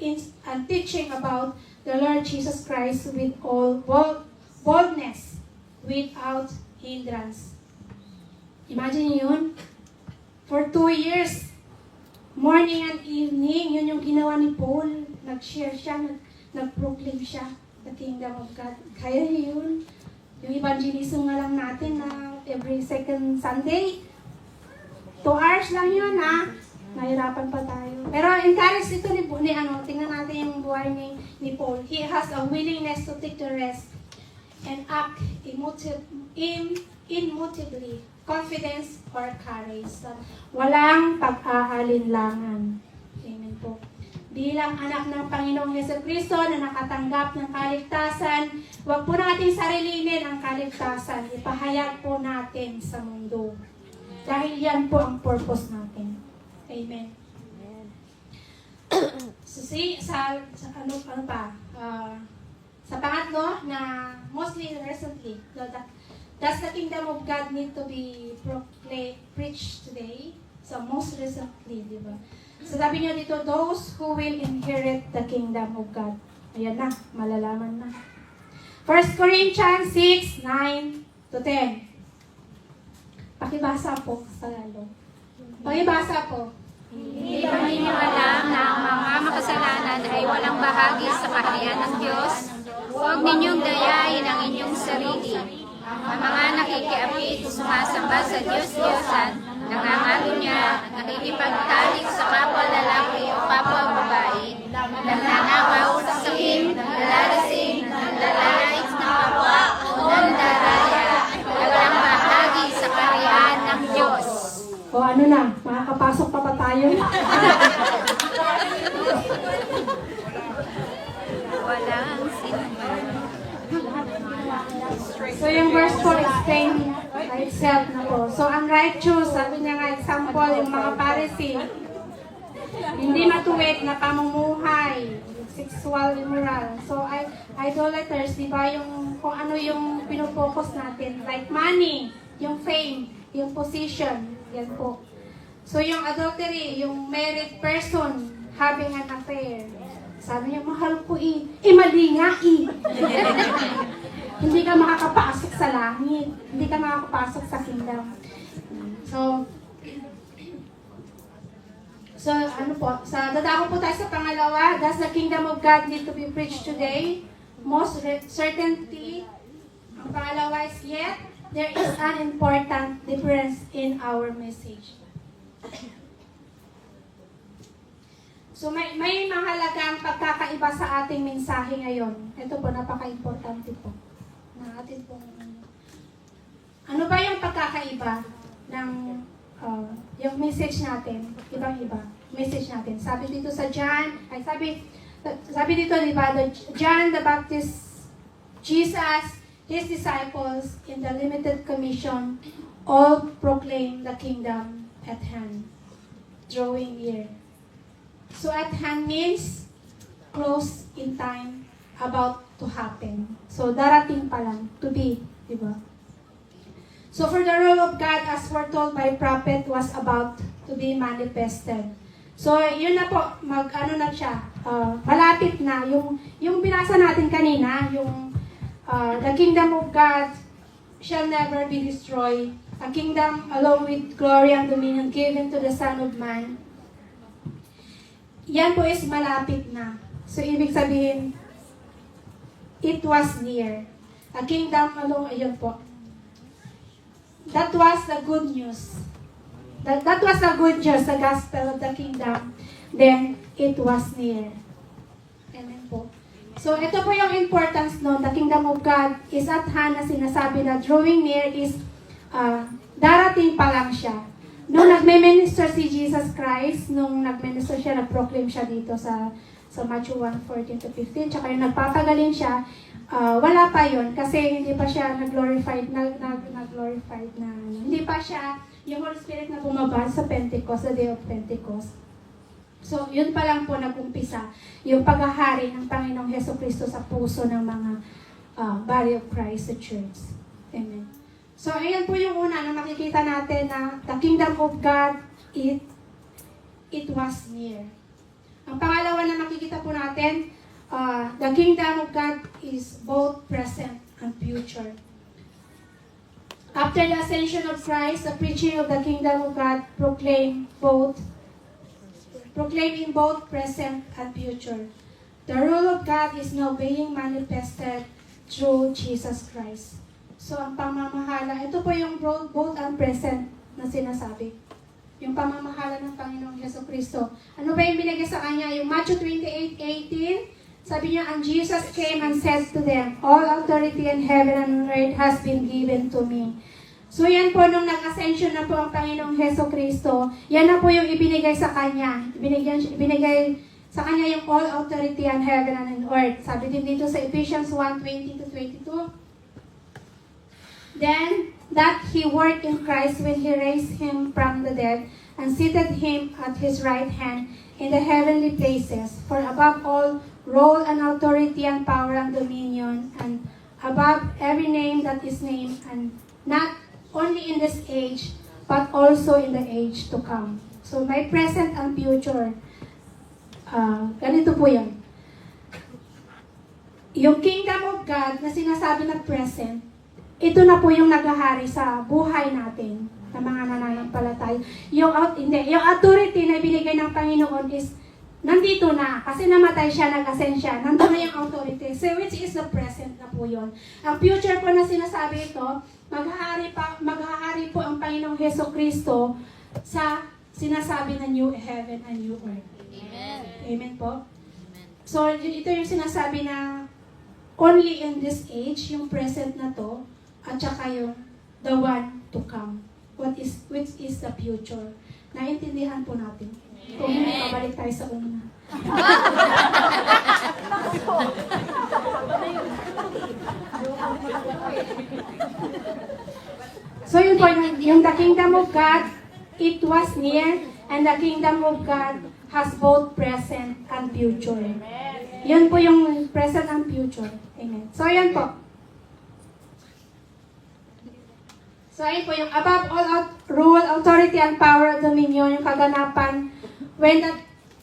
teaching about the Lord Jesus Christ with all boldness, without hindrance. Imagine niyo yun. For 2 years, morning and evening, yun yung ginawa ni Paul. Nag-share siya, nag-proclaim siya the kingdom of God. Kaya niyo yun. Yung evangelism nga lang natin na every second Sunday, 2 hours lang yun ha. Nahirapan pa tayo. Pero encourage ito tingnan natin yung buhay ni Paul. He has a willingness to take the rest and act immutably, confidence or courage. So, walang pag-aalinlangan. Amen po. Bilang anak ng Panginoong Jesucristo na nakatanggap ng kaligtasan, huwag po natin sarilinin ang kaligtasan. Ipahayag po natin sa mundo. Dahil yan po ang purpose natin. Amen. So, sa pangatlo, na mostly recently, does the kingdom of God need to be preached today? So, most recently, di ba? So, sabi niyo dito, those who will inherit the kingdom of God. Ayan na, malalaman na. 1 Corinthians 6, 9 to 10. Pakibasa po sa lalo. Pakibasa po. Hindi ba ninyo alam na ang mga makasalanan ay walang bahagi sa kaharian ng Diyos? Huwag ninyong dayain ang inyong sarili. Ang mga nakikiapit, sumasamba sa Diyos-Diyosan, nangangalunya, nakikipagtalik sa kapwa lalaki o kapwa babae, nagnanakaw, sakim, nalalasing, nanlalait ng kapwa o nandaraya, ay walang bahagi sa kaharian ng Diyos. O ano na, makakapasok pa ba tayo? Walang sinuman. So yung verse 4 explain by itself na po. So ang righteous, sabi niya nga example, yung mga Pharisee, hindi matuwid na pamumuhay, sexual immoral. So idolaters, di ba yung kung ano yung pinofocus natin, like money, yung fame, yung position, yan po. So yung adultery, yung married person having an affair. Sabi niya, mahal ko mali nga Hindi ka makakapasok sa langit. Hindi ka makakapasok sa kingdom. So ano po, dadako po tayo sa pangalawa. Does the kingdom of God need to be preached today? Most certainty, ang pangalawa is yet, there is an important difference in our message. So may mahalagang pagkakaiba sa ating mensahe ngayon. Ito po, napaka-importante po. Na atin pong, ano ba yung pagkakaiba ng yung message natin? Ibang-iba. Message natin. Sabi dito sa John, sabi dito, di ba, John the Baptist, Jesus, his disciples in the limited commission, all proclaim the kingdom at hand, drawing near. So at hand means close in time, about to happen. So darating pa lang, to be, di ba? So for the rule of God, as foretold by prophet, was about to be manifested. So yun na po, na siya, malapit na, yung binasa natin kanina, yung the kingdom of God shall never be destroyed. A kingdom along with glory and dominion given to the Son of Man. yan po is malapit na. So, ibig sabihin, it was near. A kingdom, ayun po. That was the good news. That was the good news, the gospel of the kingdom. Then, it was near. Amen po. So, ito po yung importance no, the kingdom of God is at hand na sinasabi na drawing near is darating pa lang siya. Nung nagme-minister si Jesus Christ, nung nag-minister siya, nag-proclaim siya dito sa Matthew 1:14-15, tsaka yung nagpapagaling siya, wala pa yon kasi hindi pa siya nag-glorified na, hindi pa siya, yung Holy Spirit na bumaba sa Pentecost, the day of Pentecost. So, yun pa lang po nag-umpisa, yung paghahari ng Panginoong Hesukristo sa puso ng mga body of Christ sa church. Amen. So, ayan po yung una na makikita natin na the kingdom of God, it was near. Ang pangalawa na makikita po natin, the kingdom of God is both present and future. After the ascension of Christ, the preaching of the kingdom of God proclaimed in both present and future. The rule of God is now being manifested through Jesus Christ. So, ang pamamahala, ito po yung both and present na sinasabi. Yung pamamahala ng Panginoong Hesukristo. Ano ba yung binigay sa kanya? Yung Matthew 28:18, sabi niya, and Jesus came and said to them, all authority in heaven and on earth has been given to me. So yan po, nung nag-ascension na po ang Panginoong Hesukristo, yan na po yung ibinigay sa kanya. Ibinigay sa kanya yung all authority in heaven and on earth. Sabi din dito sa Ephesians 1:20-22, then, that he worked in Christ when he raised him from the dead and seated him at his right hand in the heavenly places. For above all, rule and authority and power and dominion, and above every name that is named, and not only in this age, but also in the age to come. So, may present and future. Ganito po yan. Yung kingdom of God na sinasabi na present, ito na po yung naghahari sa buhay natin na mga nananampalataya. Yung authority na binigay ng Panginoon is nandito na. Kasi namatay siya, nag-ascend siya. Nandun na yung authority. So, which is the present na po yun. Ang future po na sinasabi ito, maghahari po ang Panginoong Hesukristo sa sinasabi na new heaven and new earth. Amen. Amen po. So, ito yung sinasabi na only in this age, yung present na to, at saka yung the one to come, which is the future. Naintindihan po natin. Kung hindi, kabalik tayo sa una. So yun po, yung the kingdom of God, it was near, and the kingdom of God has both present and future. Yun po yung present and future. Amen. So yun po. So, ayun po, yung above all rule, authority, and power, dominion, yung kaganapan, when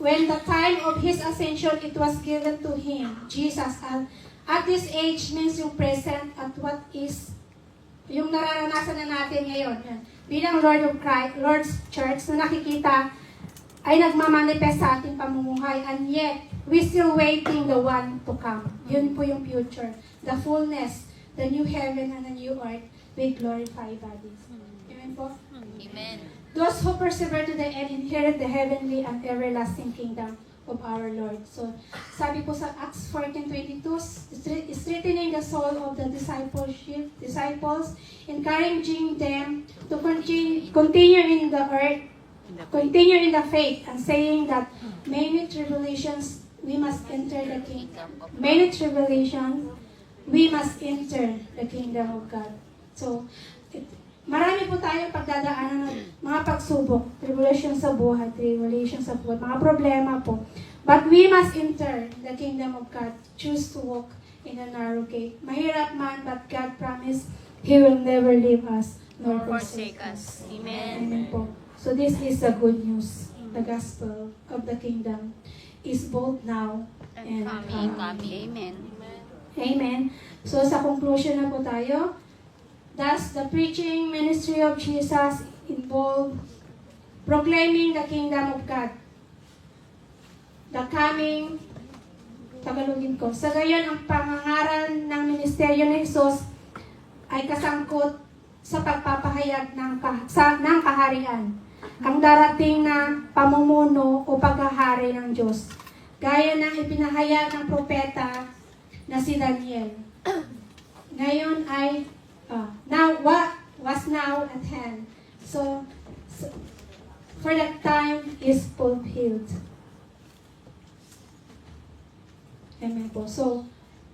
the time of His ascension, it was given to Him, Jesus. And at this age means yung present at what is, yung nararanasan na natin ngayon. Yan. Bilang Lord of Christ, Lord's Church, na nakikita, ay nagmamanifest sa ating pamumuhay, and yet, we still waiting the one to come. Yun po yung future. The fullness, the new heaven and the new earth, with glorified bodies. Amen po? Amen. Those who persevere to the end inherit the heavenly and everlasting kingdom of our Lord. So, sabi po sa Acts 14:22, strengthening the soul of the disciples, encouraging them to continue in the earth, continue in the faith, and saying that many tribulations we must enter the kingdom. Many tribulations we must enter the kingdom of God. So, marami po tayong pagdadaanan ng mga pagsubok, tribulation sa buhay, tribulation sa buhay, mga problema po. But we must enter the kingdom of God. Choose to walk in a narrow gate. Mahirap man, but God promised He will never leave us nor forsake us. Amen. Amen po. So this is the good news. The gospel of the kingdom is both now and coming. Amen. Amen. So sa conclusion na po tayo. Thus, the preaching ministry of Jesus involved proclaiming the kingdom of God. the coming, Tagalogin ko, sa gayon ang pangangaral ng ministeryo ni Jesus ay kasangkot sa pagpapahayag ng kaharian, ang darating na pamumuno o paghahari ng Diyos, gaya ng ipinahayag ng propeta na si Daniel. Ngayon ay, now what was now at hand. So for that time is fulfilled. Amen po. So,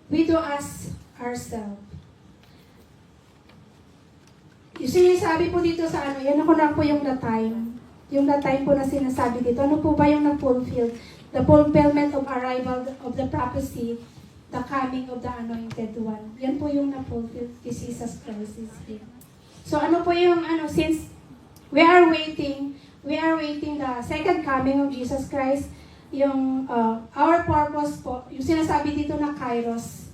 we do ask ourselves. Yung sinasabi po dito sa ano, yan ako na po yung the time. Yung the time po na sinasabi dito. Ano po ba yung na-fulfill? The fulfillment of arrival of the prophecy, the coming of the anointed one. Yan po yung na-fulfill is Jesus Christ is here. So, ano po yung ano, since we are waiting the second coming of Jesus Christ, yung our purpose po, yung sinasabi dito na kairos,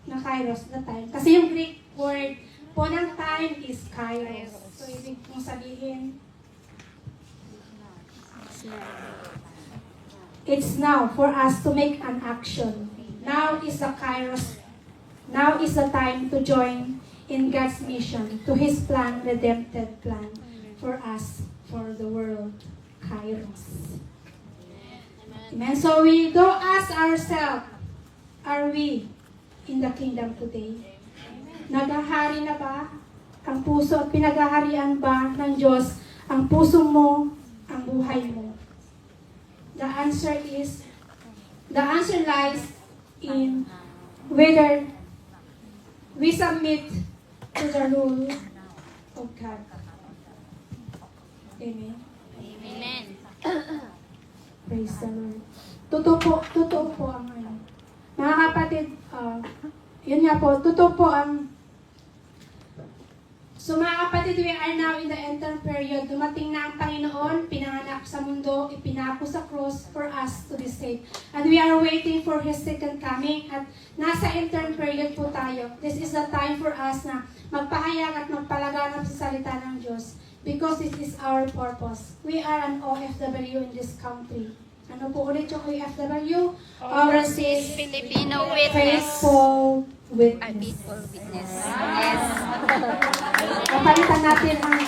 the time. Kasi yung Greek word po ng time is kairos. So, ibig mong sabihin, it's now for us to make an action. Now is the kairos. Now is the time to join in God's mission, to His plan, redempted plan for us, for the world. Kairos. Amen. So we go ask ourselves, are we in the kingdom today? Naghahari na ba ang puso at pinaghaharian ba ng Diyos ang puso mo, ang buhay mo? The answer lies in whether we submit to the rule of God. Amen. Amen. Praise the Lord. Totoo po ang ano. Mga kapatid, yun nga po, totoo po ang so mga kapatid, we are now in the end period. Dumating na ang Panginoon, pinanganak sa mundo, ipinako sa cross for us to be saved. And we are waiting for His second coming. At nasa end period po tayo. This is the time for us na magpahayag at magpalaganap sa salita ng Diyos. Because this is our purpose. We are an OFW in this country. Ano po ulit yung OFW? Overseas Filipino witness. Faithful Witness. Faithful witness. Yes. Kapalitan natin ang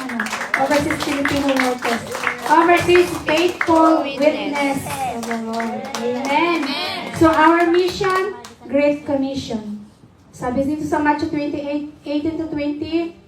Overseas Filipino Workers. Overseas Faithful Witness of the Lord. Amen. So our mission, Great Commission. Sabi dito sa Matthew 28:18 to 20,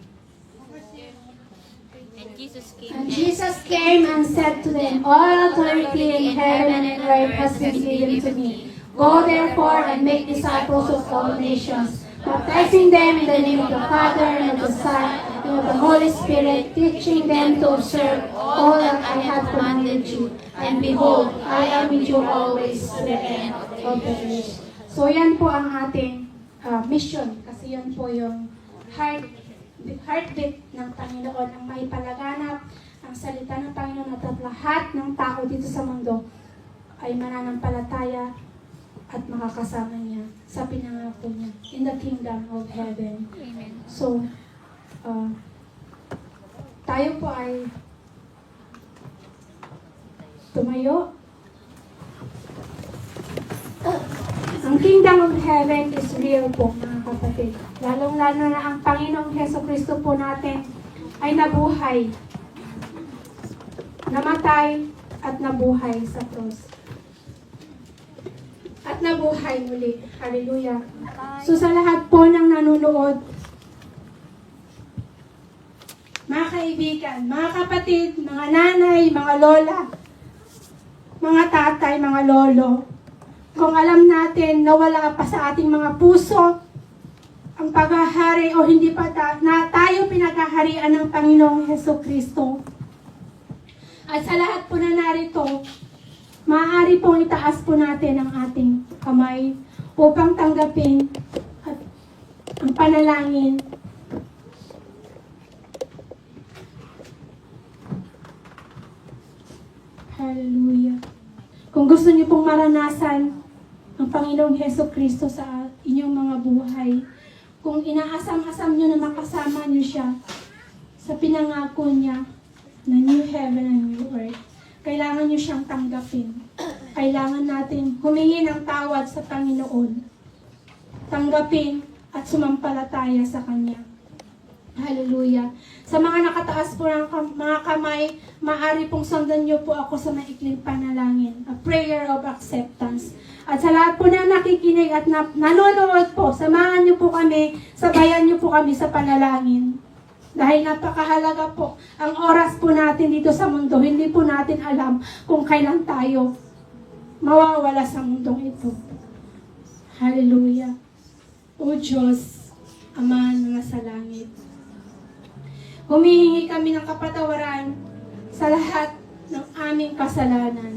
And Jesus came. and Jesus came and said to them, all authority in heaven and earth has been given to me. Go therefore and make disciples of all nations, baptizing them in the name of the Father and of the Son and of the Holy Spirit, teaching them to observe all that I have commanded you. And behold, I am with you always to the end of the age. So yan po ang ating mission, kasi yan po yung heartbeat ng Panginoon, ang maipalaganap ang salita ng Panginoon at lahat ng tao dito sa mundo ay mananampalataya at makakasama niya sa pinangako niya in the kingdom of heaven. Amen. So, tayo po ay tumayo. Ang kingdom of heaven is real po, mga kapatid. Lalong-lalo na ang Panginoong Jesucristo po natin ay nabuhay, namatay at nabuhay sa cross. At nabuhay muli. Hallelujah. So sa lahat po ng nanonood, mga kaibigan, mga kapatid, mga nanay, mga lola, mga tatay, mga lolo, kung alam natin na wala pa sa ating mga puso ang paghahari o hindi pa na tayo pinaghaharian ng Panginoong Jesucristo. At sa lahat po na narito, maaari pong itaas po natin ang ating kamay upang tanggapin at ang panalangin. Hallelujah. Kung gusto niyo pong maranasan ang Panginoong Jesucristo sa inyong mga buhay, kung inaasam-asam niyo na makasama niyo siya sa pinangako niya na new heaven and new earth, kailangan niyo siyang tanggapin. Kailangan kailangan natin humingi ng tawad sa Panginoon. Tanggapin at sumampalataya sa Kanya. Hallelujah. Sa mga nakataas po ng mga kamay, maaari pong sundan niyo po ako sa maikling panalangin. A prayer of acceptance. At sa lahat po na nakikinig at nanonood po, samahan niyo po kami, sabayan niyo po kami sa panalangin. Dahil napakahalaga po ang oras po natin dito sa mundo. Hindi po natin alam kung kailan tayo mawawala sa mundong ito. Hallelujah. O Diyos, Ama na nasa langit. Humihingi kami ng kapatawaran sa lahat ng aming kasalanan.